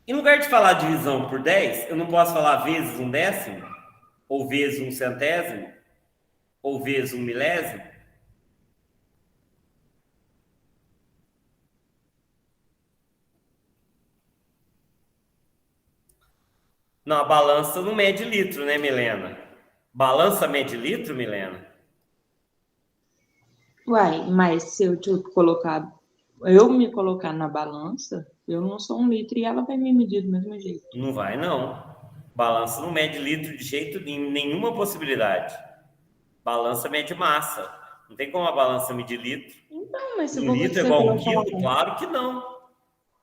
Em lugar de falar divisão por 10, eu não posso falar vezes 1 décimo, ou vezes 1 centésimo, ou vezes 1 milésimo? Não, a balança não mede litro, né, Milena? Balança mede litro, Milena? Uai, mas se eu me colocar na balança, eu não sou 1 litro e ela vai me medir do mesmo jeito. Não vai, não. Balança não mede litro de jeito nenhum, nenhuma possibilidade. Balança mede massa. Não tem como a balança medir litro. Então, mas se 1 for litro é você igual a 1 colocar quilo? Claro que não.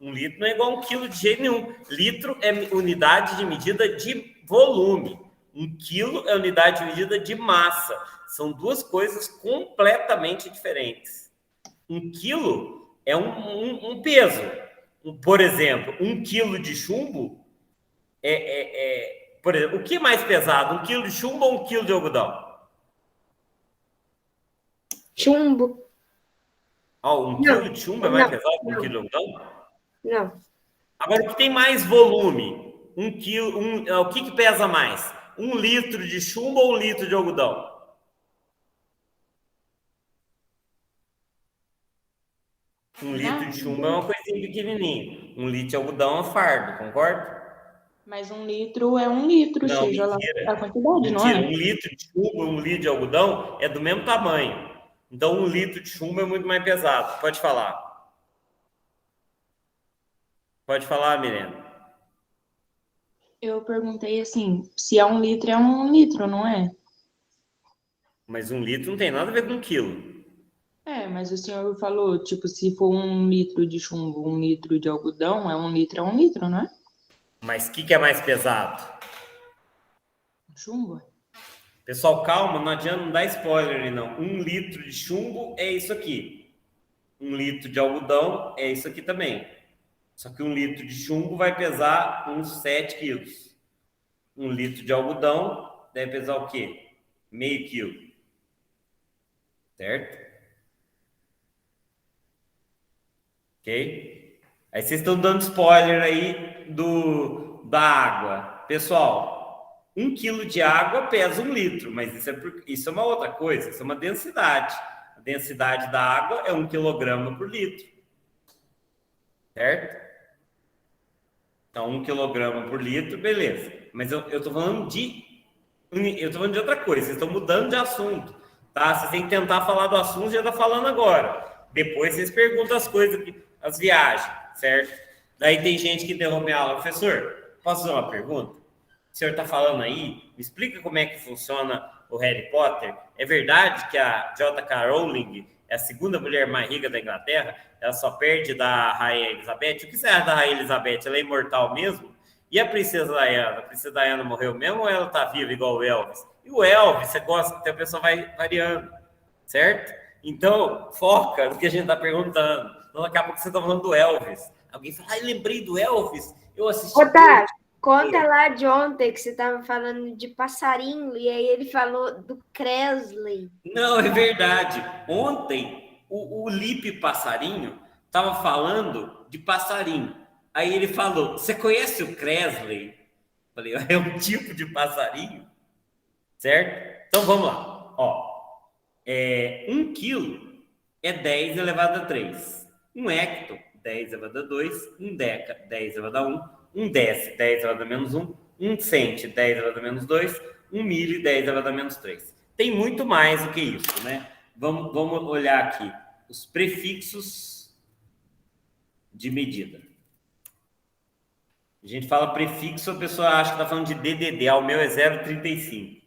1 litro não é igual a 1 quilo de jeito nenhum. Litro é unidade de medida de volume. 1 quilo é unidade de medida de massa. São duas coisas completamente diferentes. 1 quilo é um peso. Por exemplo, 1 quilo de chumbo por exemplo, o que é mais pesado? 1 quilo de chumbo ou 1 quilo de algodão? Chumbo. Oh, 1 quilo de chumbo é mais pesado que 1 quilo de algodão? Não. Agora, o que tem mais volume? 1 quilo, o que pesa mais? 1 litro de chumbo ou 1 litro de algodão? Um litro de chumbo é uma coisinha pequenininha. 1 litro de algodão é um fardo, concorda? Mas 1 litro é 1 litro, Não, seja lá mentira. a quantidade, não Mentira, é? 1 litro de chumbo e 1 litro de algodão é do mesmo tamanho. Então, 1 litro de chumbo é muito mais pesado. Pode falar. Pode falar, Milena. Eu perguntei assim, se é 1 litro, é 1 litro, não é? Mas 1 litro não tem nada a ver com 1 quilo. É, mas o senhor falou, tipo, se for 1 litro de chumbo, 1 litro de algodão, é 1 litro, não é? Mas o que é mais pesado? Chumbo? Pessoal, calma, não adianta não dar spoiler aí, não. 1 litro de chumbo é isso aqui. 1 litro de algodão é isso aqui também. Só que 1 litro de chumbo vai pesar uns 7 quilos. 1 litro de algodão deve pesar o quê? Meio quilo. Certo? Ok? Aí vocês estão dando spoiler aí da água. Pessoal, 1 quilo de água pesa 1 litro, mas isso é uma outra coisa, isso é uma densidade. A densidade da água é 1 quilograma por litro. Certo? Então, 1 quilograma por litro, beleza. Mas eu estou falando de outra coisa, vocês estão mudando de assunto. Tá? Vocês têm que tentar falar do assunto, já está falando agora. Depois vocês perguntam as coisas, as viagens, certo? Daí tem gente que interrompe a aula. Professor, posso fazer uma pergunta? O senhor está falando aí, me explica como é que funciona o Harry Potter, é verdade que a J.K. Rowling é a segunda mulher mais rica da Inglaterra? Ela só perde da Rainha Elizabeth? O que você acha da Rainha Elizabeth? Ela é imortal mesmo? E a Princesa Diana? A Princesa Diana morreu mesmo ou ela tá viva igual o Elvis? E o Elvis, você gosta que a pessoa vai variando, certo? Então, foca no que a gente tá perguntando. Não, daqui a pouco você tá falando do Elvis. Alguém fala, lembrei do Elvis. Eu assisti... Otávio, conta lá de ontem que você estava falando de passarinho e aí ele falou do Cresley. Não, é verdade. Ontem, o Lipe Passarinho estava falando de passarinho. Aí ele falou, você conhece o Cresley? Falei, é um tipo de passarinho? Certo? Então, vamos lá. Ó, 1 quilo é 10 elevado a 3. 1 hecto, 10 elevado a 2. 1 deca, 10 elevado a 1. 1 décimo, 10 elevado a menos 1. 1 cento, 10 elevado a menos 2. 1 milho, 10 elevado a menos 3. Tem muito mais do que isso, né? Vamos olhar aqui os prefixos de medida. A gente fala prefixo, a pessoa acha que está falando de DDD. O meu é 0,35.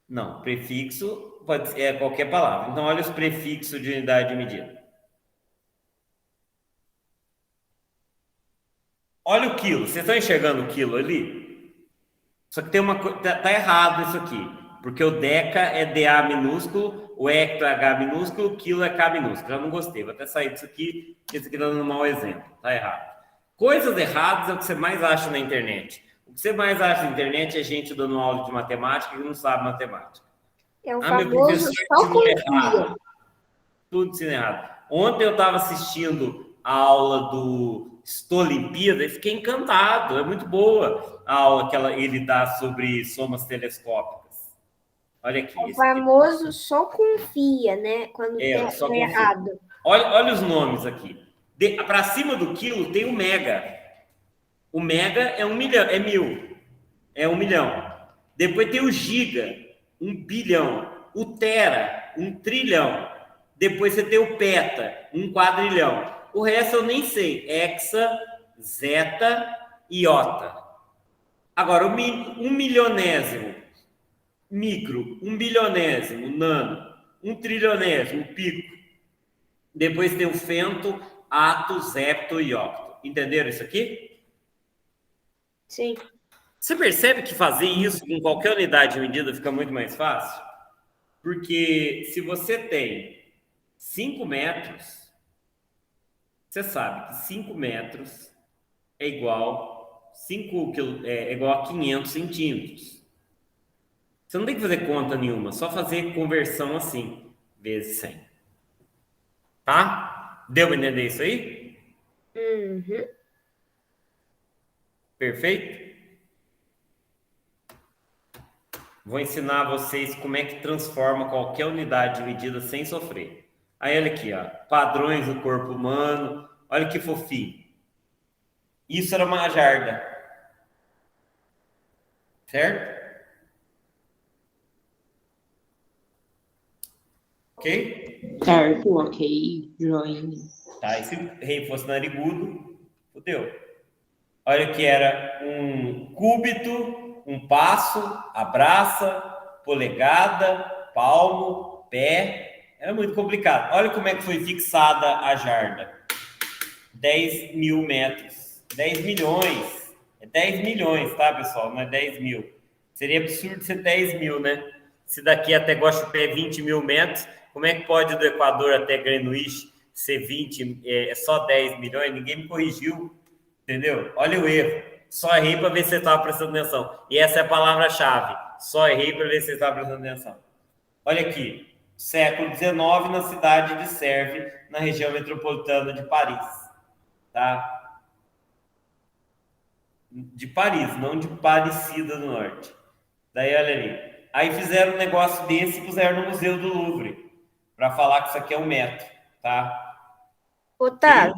Não, prefixo pode ser qualquer palavra. Então, olha os prefixos de unidade de medida. Olha o quilo. Vocês estão enxergando o quilo ali? Só que tem uma coisa... Tá errado isso aqui. Porque o deca é DA minúsculo, o hecto é H minúsculo, o quilo é K minúsculo. Já não gostei. Vou até sair disso aqui, porque isso aqui está dando um mau exemplo. Tá errado. Coisas erradas é o que você mais acha na internet. O que você mais acha na internet é gente dando aula de matemática que não sabe matemática. É o famoso só confia. Tudo ensina errado. Ontem eu estava assistindo a aula do Estolimpíada e fiquei encantado. É muito boa a aula que ele dá sobre somas telescópicas. Olha aqui. O famoso só confia, né? Quando tá errado. Olha os nomes aqui. Para cima do quilo tem o mega. O mega é 1 milhão, é 1000. É 1 milhão. Depois tem o giga, 1 bilhão. O tera, 1 trilhão. Depois você tem o peta, 1 quadrilhão. O resto eu nem sei. Hexa, zeta, iota. Agora, 1 milionésimo, micro. 1 bilionésimo, nano. 1 trilionésimo, pico. Depois tem o fento, ato, zepto e octo. Entenderam isso aqui? Sim. Você percebe que fazer isso com qualquer unidade de medida fica muito mais fácil? Porque se você tem 5 metros, você sabe que 5 metros é igual a 500 centímetros. Você não tem que fazer conta nenhuma, só fazer conversão assim, vezes 100. Tá? Deu para entender isso aí? Uhum. Perfeito? Vou ensinar vocês como é que transforma qualquer unidade de medida sem sofrer. Aí, olha aqui, ó, padrões do corpo humano. Olha que fofinho. Isso era uma jarda. Certo? Ok? Certo, ok, joinha. Tá, e se o rei fosse narigudo, fodeu. Olha que era um cúbito, um passo, abraça, polegada, palmo, pé. Era muito complicado. Olha como é que foi fixada a jarda. 10 mil metros. 10 milhões. É 10 milhões, tá, pessoal? Não é 10 mil. Seria absurdo ser 10 mil, né? Se daqui até Guaxupé é 20 mil metros, como é que pode do Equador até Greenwich ser 20, só 10 milhões? Ninguém me corrigiu, entendeu? Olha o erro. Só errei para ver se você estava prestando atenção. E essa é a palavra-chave. Só errei para ver se você estava prestando atenção. Olha aqui. Século XIX, na cidade de Sèvres, na região metropolitana de Paris. Tá? De Paris, não de Aparecida do Norte. Daí, olha ali. Aí fizeram um negócio desse e puseram no Museu do Louvre. Para falar que isso aqui é um metro, tá? Otávio,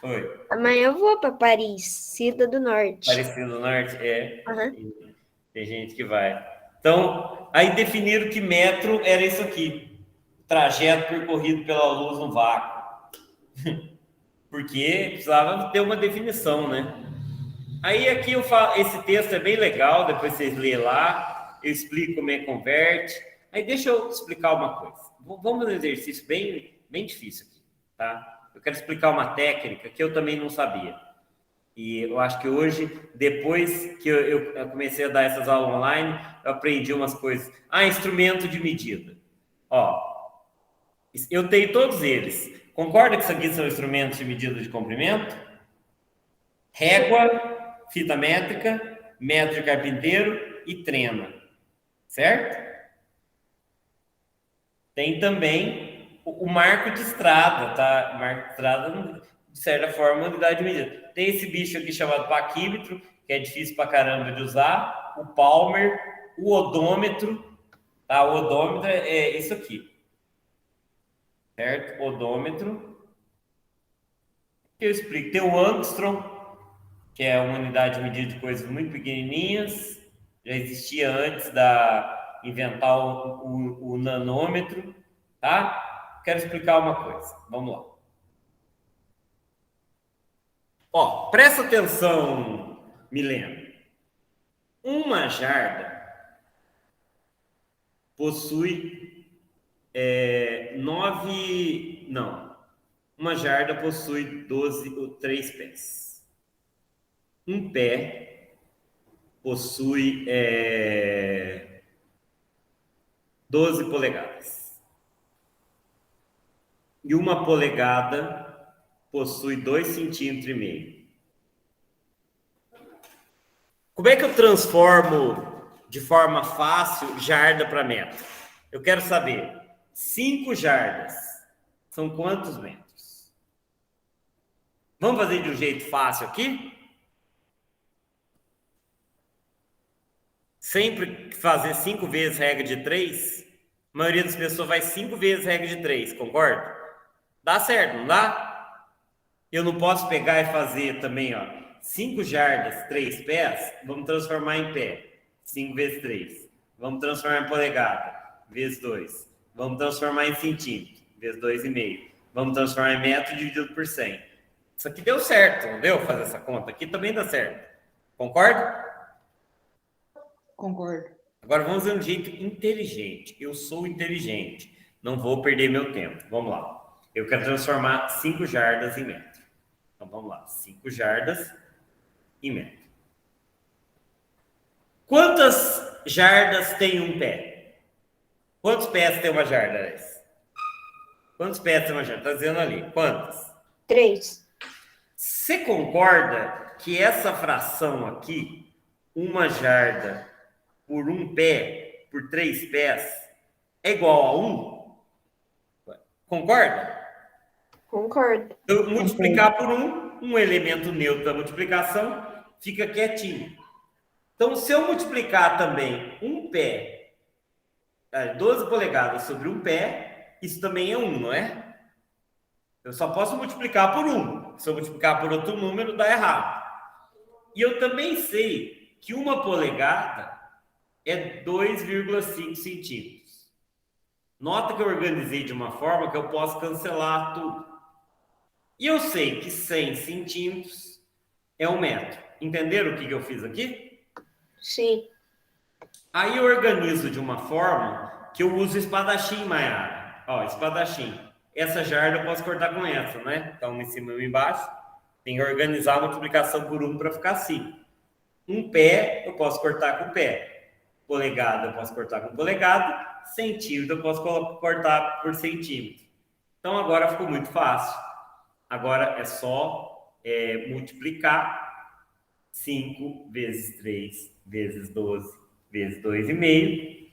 Oi. amanhã eu vou para Aparecida do Norte. Aparecida do Norte? É. Uhum. Tem gente que vai. Então, aí definiram que metro era isso aqui. O trajeto percorrido pela luz no vácuo. Porque precisava ter uma definição, né? Aí aqui eu falo, esse texto é bem legal, depois vocês lêem lá. eu explico como é que converte. Aí deixa eu explicar uma coisa. Vamos fazer um exercício bem difícil aqui, tá? Eu quero explicar uma técnica que eu também não sabia. E eu acho que hoje, depois que eu comecei a dar essas aulas online, eu aprendi umas coisas. Instrumento de medida. Ó, eu tenho todos eles. Concorda que isso aqui são instrumentos de medida de comprimento? Régua, fita métrica, metro de carpinteiro e trena. Certo? Tem também o marco de estrada, tá? O marco de estrada, de certa forma, é uma unidade de medida. Tem esse bicho aqui chamado paquímetro, que é difícil pra caramba de usar. O palmer, o odômetro, tá? O odômetro é isso aqui. Certo? Odômetro. Eu explico. Tem o angstrom, que é uma unidade de medida de coisas muito pequenininhas. Já existia antes da inventar o nanômetro, tá? Quero explicar uma coisa. Vamos lá. Ó, presta atenção, Milena. Uma jarda possui uma jarda possui 3 pés. Um pé possui 12 polegadas. E uma polegada possui 2,5 centímetros. Como é que eu transformo de forma fácil jarda para metro? Eu quero saber, 5 jardas são quantos metros? Vamos fazer de um jeito fácil aqui? Sempre fazer 5 vezes regra de 3, a maioria das pessoas vai 5 vezes regra de 3, concorda? Dá certo, não dá? Eu não posso pegar e fazer também, ó, 5 jardas, 3 pés, vamos transformar em pé. 5 vezes 3. Vamos transformar em polegada, vezes 2. Vamos transformar em centímetro, vezes 2,5. Vamos transformar em metro dividido por 100. Isso aqui deu certo, não deu fazer essa conta? Aqui também dá certo. Concorda? Concordo. Agora vamos fazer um jeito inteligente. Eu sou inteligente. Não vou perder meu tempo. Vamos lá. Eu quero transformar 5 jardas em metro. Então vamos lá. 5 jardas em metro. Quantas jardas tem um pé? Quantos pés tem uma jarda, Alice? Quantos pés tem uma jarda? Está dizendo ali. Quantas? 3. Você concorda que essa fração aqui, uma jarda por um pé, por 3 pés, é igual a 1? Concorda? Concordo. Eu multiplicar por um elemento neutro da multiplicação, fica quietinho. Então, se eu multiplicar também um pé, 12 polegadas sobre um pé, isso também é 1, não é? Eu só posso multiplicar por 1. Se eu multiplicar por outro número, dá errado. E eu também sei que uma polegada é 2,5 centímetros. Nota que eu organizei de uma forma que eu posso cancelar tudo. E eu sei que 100 centímetros é 1 metro. Entenderam o que eu fiz aqui? Sim. Aí eu organizo de uma forma que eu uso espadachim, Maiara. Ó, espadachim. Essa jarda eu posso cortar com essa, né? Então, uma em cima e uma embaixo. Tem que organizar a multiplicação por 1 para ficar assim. Um pé eu posso cortar com pé. Polegada eu posso cortar com polegada. Centímetro eu posso cortar por centímetro. Então, agora ficou muito fácil. Agora é só multiplicar 5 vezes 3 vezes 12 vezes 2,5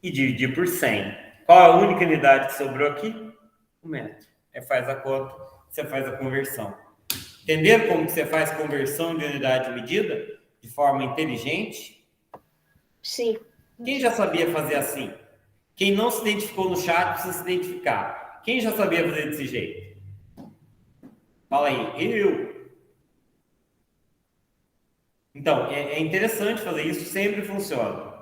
e dividir por 100. Qual é a única unidade que sobrou aqui? 1 metro. Faz a conta, você faz a conversão. Entenderam como que você faz conversão de unidade de medida de forma inteligente? Sim. Quem já sabia fazer assim? Quem não se identificou no chat precisa se identificar. Quem já sabia fazer desse jeito? Fala aí, eu. Então, é interessante fazer isso, sempre funciona.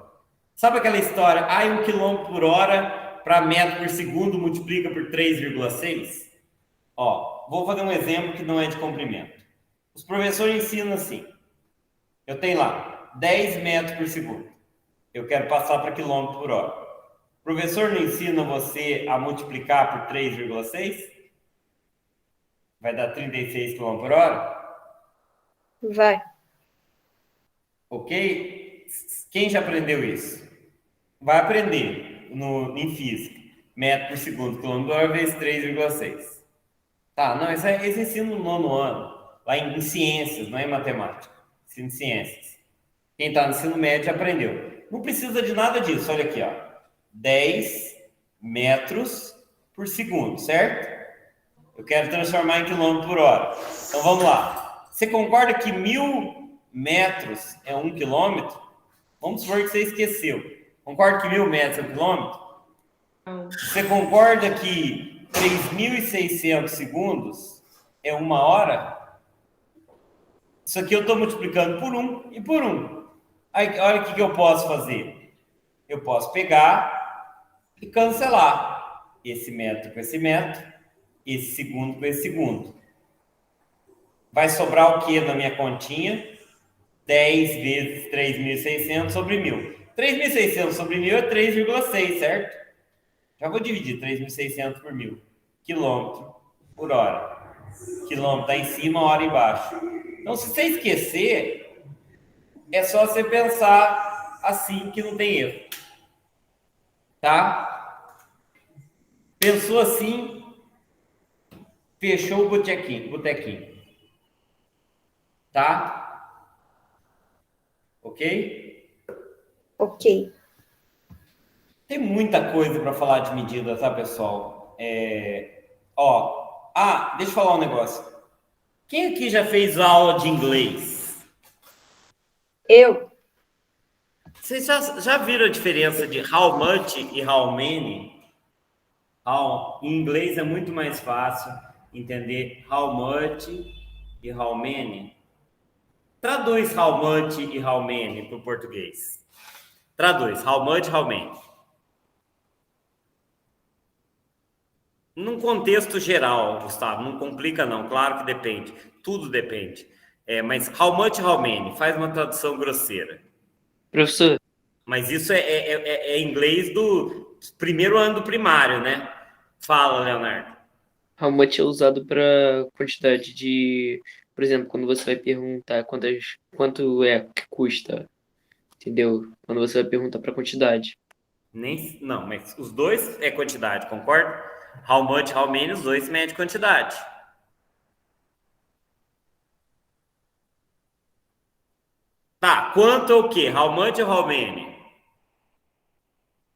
Sabe aquela história, 1 km por hora para metro por segundo multiplica por 3,6? Ó, vou fazer um exemplo que não é de comprimento. Os professores ensinam assim. Eu tenho lá 10 metros por segundo. eu quero passar para quilômetro por hora. O professor não ensina você a multiplicar por 3,6? Vai dar 36 km por hora? Vai. Ok? Quem já aprendeu isso? Vai aprender em física. Metro por segundo, quilômetro por hora, vezes 3,6. Tá, não, esse ensino no 9º ano. Lá em ciências, não é em matemática. Ensino em ciências. Quem está no ensino médio já aprendeu. Não precisa de nada disso. Olha aqui, ó. 10 metros por segundo, certo? Eu quero transformar em quilômetro por hora. Então, vamos lá. Você concorda que 1.000 metros é 1 quilômetro? Vamos supor que você esqueceu. Concorda que 1.000 metros é 1 quilômetro? Você concorda que 3.600 segundos é 1 hora? Isso aqui eu estou multiplicando por 1 e por 1. Aí, olha o que eu posso fazer. Eu posso pegar e cancelar esse metro com esse metro, esse segundo com esse segundo. Vai sobrar o que na minha continha? 10 vezes 3.600 sobre 1.000. 3.600 sobre 1.000 é 3,6, certo? Já vou dividir 3.600 por 1.000. Quilômetro por hora. Quilômetro está em cima, hora embaixo. Então, se você esquecer, é só você pensar assim que não tem erro. Tá? Pensou assim, fechou o botequinho. Tá? Ok? Ok. Tem muita coisa para falar de medida, tá, pessoal? Deixa eu falar um negócio. Quem aqui já fez aula de inglês? Eu. Vocês já viram a diferença de how much e how many? Em inglês é muito mais fácil entender how much e how many. Traduz how much e how many para o português. Traduz how much, how many. Num contexto geral, Gustavo, não complica não, claro que depende, tudo depende. Mas how much, how many? Faz uma tradução grosseira. Professor, Mas isso é inglês do primeiro ano do primário, né? Fala, Leonardo. how much é usado para quantidade de, por exemplo, quando você vai perguntar quanto é que custa, entendeu? Quando você vai perguntar para quantidade. Não, mas os dois é quantidade, concorda? How much, how many, os dois mede quantidade. Tá, quanto é o quê? How much ou how many?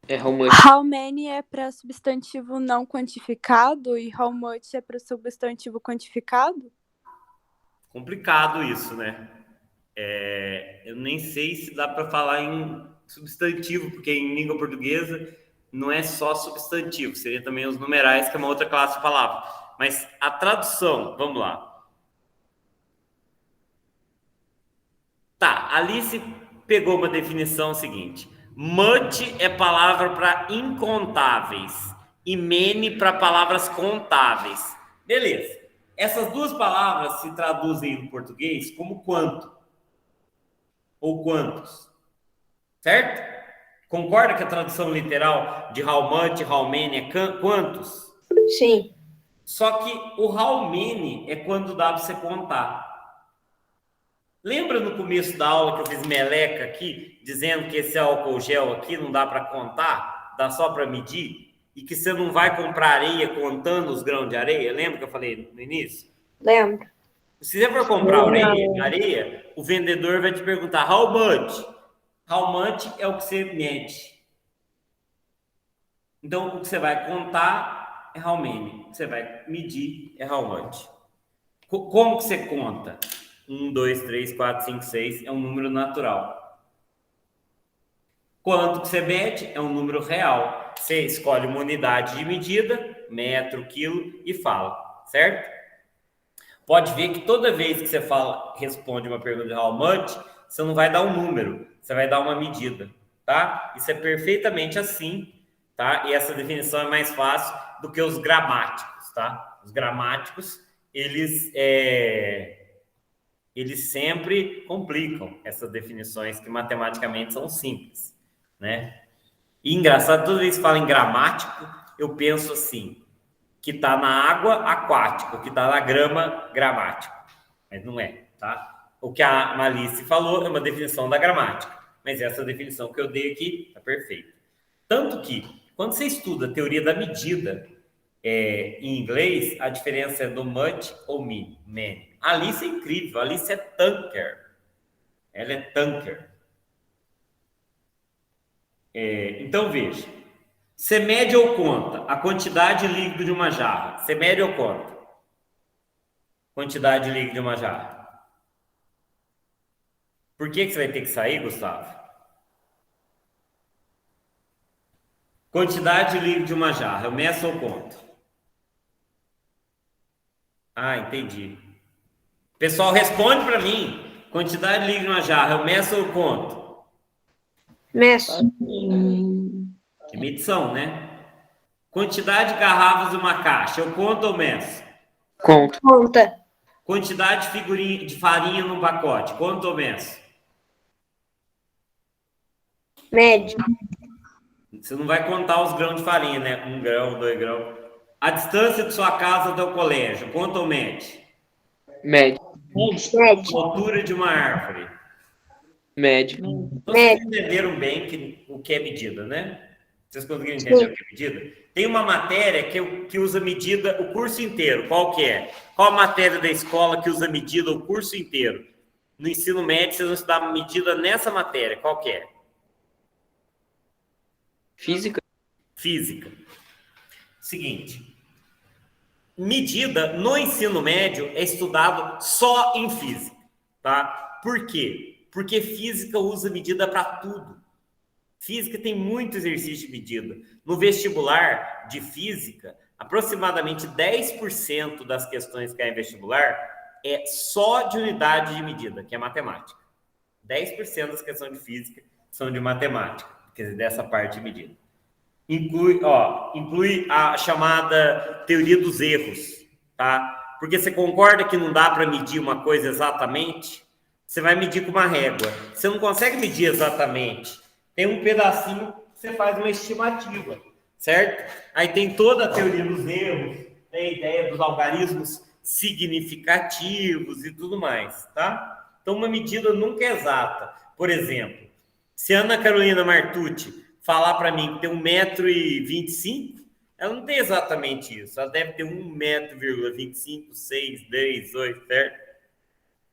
É how much. How many é para substantivo não quantificado e how much é para substantivo quantificado? Complicado isso, né? Eu nem sei se dá para falar em substantivo, porque em língua portuguesa não é só substantivo, seria também os numerais, que é uma outra classe de palavra. Mas a tradução, vamos lá. Tá, Alice pegou uma definição seguinte. Much é palavra para incontáveis e many para palavras contáveis. Beleza. Essas duas palavras se traduzem no português como quanto ou quantos. Certo? Concorda que a tradução literal de how much, how many é quantos? Sim. Só que o how many é quando dá para você contar. Lembra no começo da aula que eu fiz meleca aqui, dizendo que esse álcool gel aqui não dá para contar, dá só para medir? E que você não vai comprar areia contando os grãos de areia? Lembra que eu falei no início? Lembro. Se você for comprar areia, o vendedor vai te perguntar how much? How much é o que você mede. Então, o que você vai contar é how many. O que você vai medir é how much. Como que você conta? 1, 2, 3, 4, 5, 6 é um número natural. Quanto que você mede é um número real. Você escolhe uma unidade de medida, metro, quilo, e fala, certo? Pode ver que toda vez que você responde uma pergunta de how much, você não vai dar um número, você vai dar uma medida, tá? Isso é perfeitamente assim, tá? E essa definição é mais fácil do que os gramáticos, tá? Os gramáticos, eles sempre complicam essas definições que matematicamente são simples. né? E engraçado, toda vez que fala em gramático, eu penso assim, que está na água, aquático, que está na grama, gramático. Mas não é, tá? O que a Malice falou é uma definição da gramática, mas essa definição que eu dei aqui está perfeita. Tanto que, quando você estuda a teoria da medida em inglês, a diferença é do much ou many. A Alice é incrível, a Alice é tanker. Ela é tanker. Então, veja. Você mede ou conta a quantidade líquida de uma jarra? Você mede ou conta? Quantidade líquida de uma jarra. Por que você vai ter que sair, Gustavo? Quantidade líquida de uma jarra. Eu meço ou conto? Ah, entendi. Pessoal, responde para mim. Quantidade líquida de uma jarra. Eu meço ou conto? Meço. Que medição, né? Quantidade de garrafas de uma caixa. Eu conto ou meço? Conto. Conta. Quantidade de farinha num pacote. Conto ou meço? Mede. Você não vai contar os grãos de farinha, né? 1 grão, 2 grãos. A distância de sua casa até o colégio. Conta ou mede? Mede. Mede. A altura de uma árvore. Mede. Então, vocês entenderam bem o que é medida, né? Vocês conseguiram entender o que é medida? Tem uma matéria que usa medida o curso inteiro. Qual que é? Qual a matéria da escola que usa medida o curso inteiro? No ensino médio, vocês vão estudar medida nessa matéria. Qual que é? Física. Física. Seguinte. Medida no ensino médio é estudado só em física, tá? Por quê? Porque física usa medida para tudo. Física tem muito exercício de medida. No vestibular de física, aproximadamente 10% das questões que caem em vestibular é só de unidade de medida, que é matemática. 10% das questões de física são de matemática, quer dizer, dessa parte de medida. Inclui a chamada teoria dos erros, tá? Porque você concorda que não dá para medir uma coisa exatamente? Você vai medir com uma régua. Você não consegue medir exatamente. Tem um pedacinho que você faz uma estimativa, certo? Aí tem toda a teoria dos erros, tem a ideia dos algarismos significativos e tudo mais, tá? Então, uma medida nunca é exata. Por exemplo, se a Ana Carolina Martucci falar para mim que tem 1,25 m, ela não tem exatamente isso. Ela deve ter 1,25 m, 6, 10, 8, certo?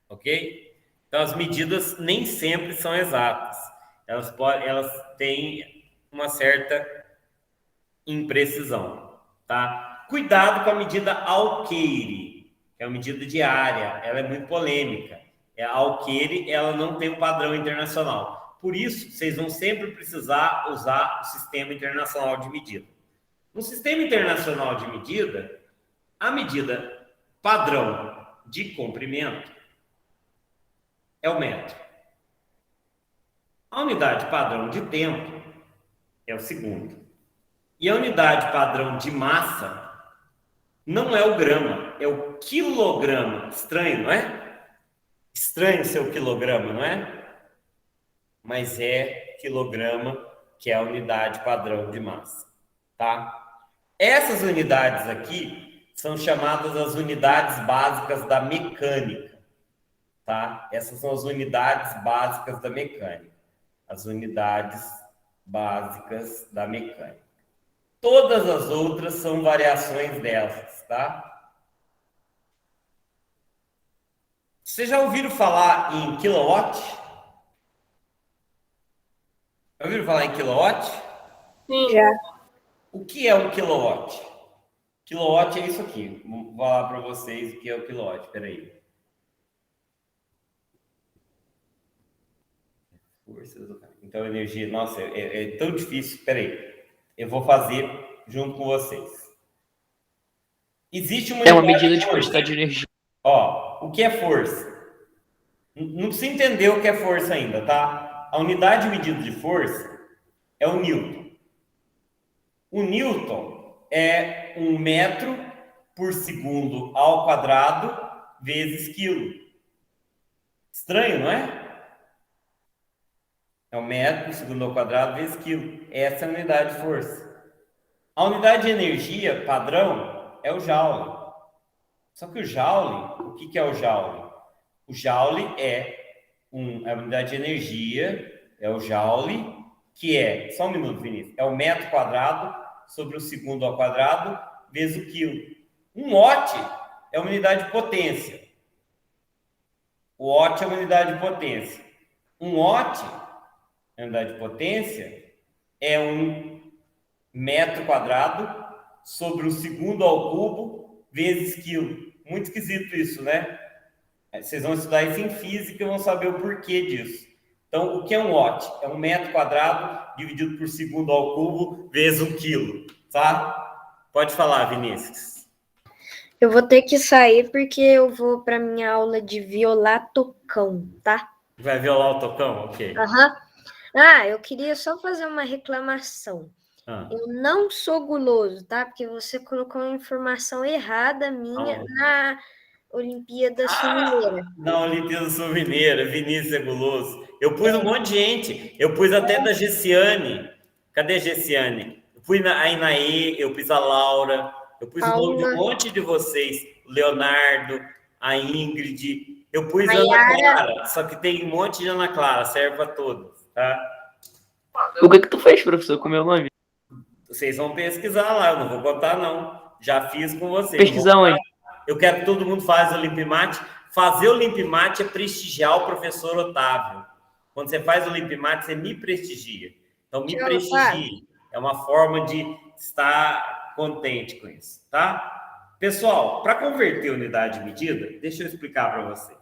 Ok? Então, as medidas nem sempre são exatas. Elas têm uma certa imprecisão, tá? Cuidado com a medida Alqueire, que é uma medida diária. Ela é muito polêmica. A Alqueire, ela não tem um padrão internacional. Por isso, vocês vão sempre precisar usar o Sistema Internacional de Medida. No Sistema Internacional de Medida, a medida padrão de comprimento é o metro. A unidade padrão de tempo é o segundo. E a unidade padrão de massa não é o grama, é o quilograma. Estranho, não é? Estranho ser o quilograma, não é? Mas é quilograma que é a unidade padrão de massa, tá? Essas unidades aqui são chamadas as unidades básicas da mecânica, tá? Essas são as unidades básicas da mecânica. As unidades básicas da mecânica. Todas as outras são variações dessas, tá? Vocês já ouviram falar em quilowatt? Já ouviram falar em quilowatt? Sim. Já. O que é um quilowatt? Quilowatt é isso aqui. Vou falar para vocês o que é o quilowatt. Espera aí. Então, energia... Nossa, é tão difícil. Espera aí. Eu vou fazer junto com vocês. Existe uma... É uma medida de quantidade de energia. Ó, o que é força? Não precisa entender o que é força ainda, tá? A unidade de medida de força é o Newton. O Newton é 1 metro por segundo ao quadrado vezes quilo. Estranho, não é? É o metro por segundo ao quadrado vezes quilo. Essa é a unidade de força. A unidade de energia padrão é o joule. Só que o joule, o que é o joule? O joule é a unidade de energia, é o joule, que é, só um minuto, Vinícius, é o metro quadrado sobre o segundo ao quadrado vezes o quilo. Um watt é uma unidade de potência. O watt é uma unidade de potência. Um watt, a unidade de potência, é um metro quadrado sobre o segundo ao cubo vezes quilo. Muito esquisito isso, né? Vocês vão estudar isso em física e vão saber o porquê disso. Então, o que é um watt? É um metro quadrado dividido por segundo ao cubo vezes um quilo, tá? Pode falar, Vinícius. Eu vou ter que sair porque eu vou para minha aula de violatocão, tá? Vai violar o tocão? Ok. Aham. Ah, eu queria só fazer uma reclamação. Ah. Eu não sou guloso, tá? Porque você colocou uma informação errada minha na Olimpíada Sul-Mineira. Na Olimpíada Sul-Mineira, Vinícius é guloso. Eu pus um monte de gente. Eu pus até da Gessiane. Cadê a Gessiane? Eu pus a Inaê, eu pus a Laura, eu pus o nome de um monte de vocês. O Leonardo, a Ingrid. Eu pus a Ana Clara, só que tem um monte de Ana Clara, serve para todos, tá? O que tu fez, professor, com o meu nome? Vocês vão pesquisar lá, eu não vou contar, não. Já fiz com vocês. Pesquisar onde? Eu quero que todo mundo faça o Olimpimate. Fazer o Olimpimate é prestigiar o professor Otávio. Quando você faz o Olimpimate, você me prestigia. Então, me prestigie. É uma forma de estar contente com isso, tá? Pessoal, para converter unidade de medida, deixa eu explicar para vocês.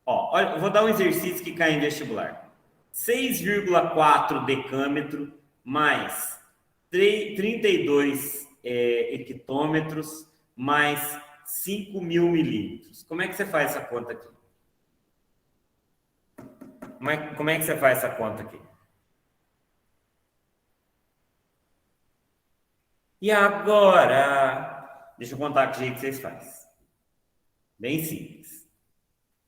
Ó, olha, eu vou dar um exercício que cai em vestibular. 6,4 decâmetro mais 32 hectômetros mais 5.000 milímetros. Como é que você faz essa conta aqui? Como é que você faz essa conta aqui? E agora? Deixa eu contar que jeito que vocês fazem. Bem simples.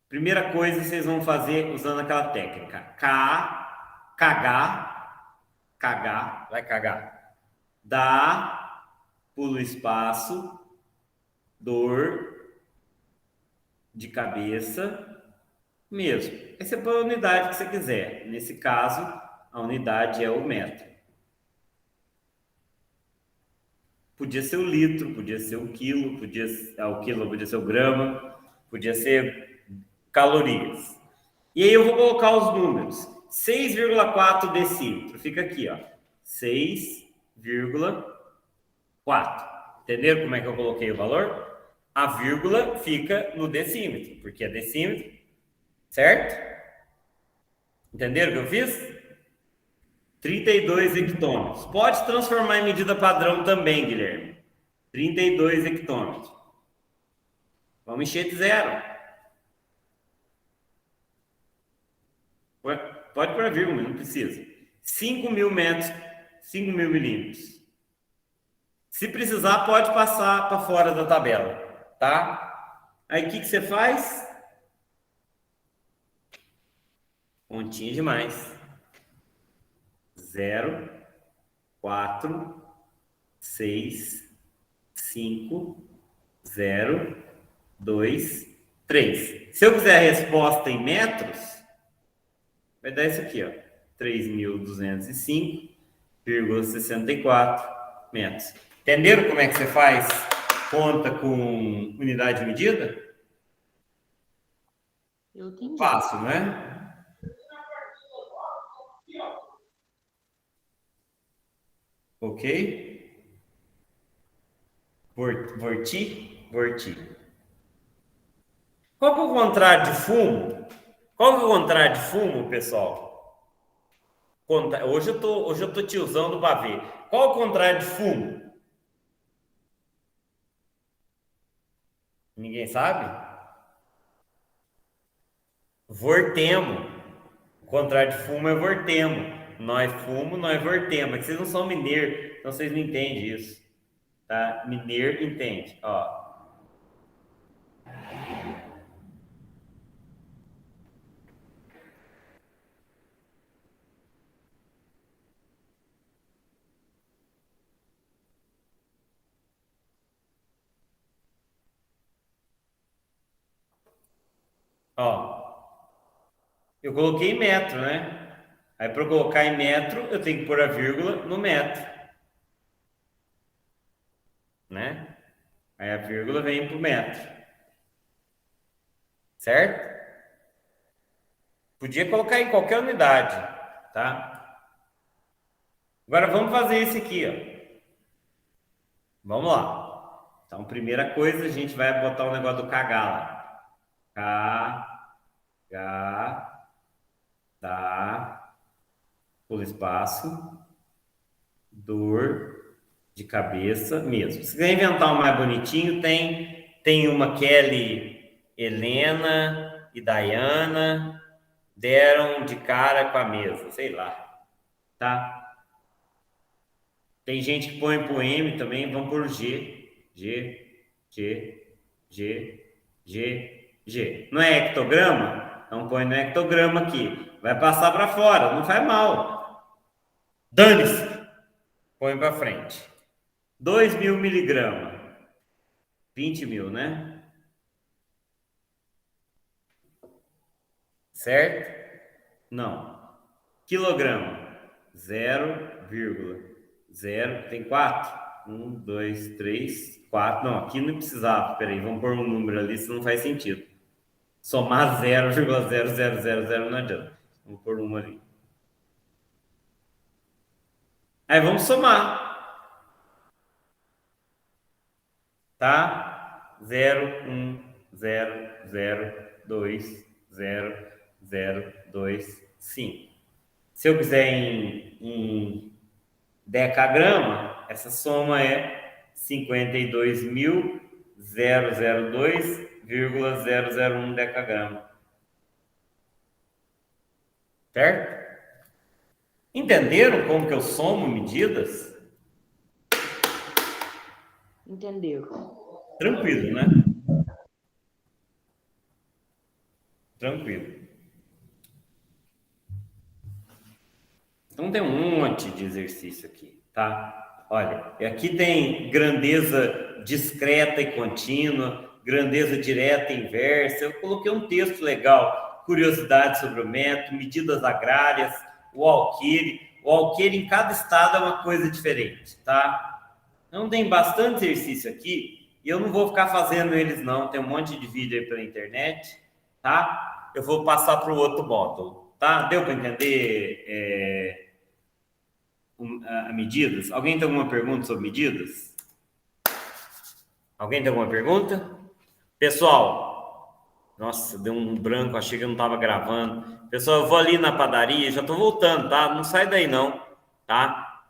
Primeira coisa, vocês vão fazer usando aquela técnica. Cagar, vai cagar. Dá, pula o espaço, dor de cabeça, mesmo. Aí você põe a unidade que você quiser. Nesse caso, a unidade é o metro. Podia ser o litro, podia ser o quilo, podia ser o grama, podia ser calorias. E aí eu vou colocar os números. 6,4 decímetro. Fica aqui, ó. 6,4. Entenderam como é que eu coloquei o valor? A vírgula fica no decímetro, porque é decímetro, certo? Entenderam o que eu fiz? 32 hectômetros. Pode transformar em medida padrão também, Guilherme. 32 hectômetros. Vamos encher de zero. Pode pôr a vírgula, não precisa. 5.000 metros, 5.000 milímetros. Se precisar, pode passar para fora da tabela, tá? Aí, o que você faz? Continha demais. 0, 4, 6, 5, 0, 2, 3. Se eu quiser a resposta em metros, vai dar isso aqui, ó. 3.205,64 metros. Entenderam como é que você faz conta com unidade de medida? Eu entendi. Fácil, né? Ok? Vorti. Qual que é o contrário de fumo? Qual que é o contrário de fumo, pessoal? Hoje eu tô tiozão do pavê. Qual é o contrário de fumo? Ninguém sabe? Vortemo. O contrário de fumo é vortemo. Nós fumo, nós vortemo. É que vocês não são mineiros, então vocês não entendem isso. Tá? Mineiro entende. Ó. Ó, eu coloquei em metro, né? Aí para eu colocar em metro, eu tenho que pôr a vírgula no metro, né? Aí a vírgula vem pro metro, certo? Podia colocar em qualquer unidade, tá? Agora vamos fazer esse aqui, ó. Vamos lá. Então, primeira coisa, a gente vai botar o negócio do KH lá. KH, tá, pula espaço, dor de cabeça mesmo. Se quiser inventar um mais bonitinho, tem uma Kelly, Helena e Diana deram de cara com a mesa, sei lá, tá? Tem gente que põe pro M também, vamos por G, G, G, G, G, G. Não é hectograma? Então põe no hectograma aqui. Vai passar para fora, não faz mal. Dane-se. Põe para frente. 2.000 miligramas. 20.000, né? Certo? Não. Quilograma. 0,0. Tem 4. 1, 2, 3, 4. Não, aqui não precisava. Peraí, vamos pôr um número ali, senão não faz sentido. Somar 0,0000 não adianta. Vamos pôr um ali. Aí vamos somar. Tá? 0, 1, 0, 0, 2, 0, 0, 2, 5. Se eu quiser em decagrama, essa soma é 52.002,001 decagrama. Certo? Entenderam como que eu somo medidas? Entendeu? Tranquilo, né? Tranquilo. Então tem um monte de exercício aqui, tá? Olha, aqui tem grandeza discreta e contínua, grandeza direta e inversa. Eu coloquei um texto legal, curiosidades sobre o método, medidas agrárias, o alqueire. O alqueire em cada estado é uma coisa diferente, tá? Então tem bastante exercício aqui e eu não vou ficar fazendo eles não. Tem um monte de vídeo aí pela internet, tá? Eu vou passar para o outro módulo, tá? Deu para entender medidas? Alguém tem alguma pergunta sobre medidas? Alguém tem alguma pergunta? Pessoal, nossa, deu um branco, achei que eu não estava gravando. Pessoal, eu vou ali na padaria, já estou voltando, tá? Não sai daí não, tá?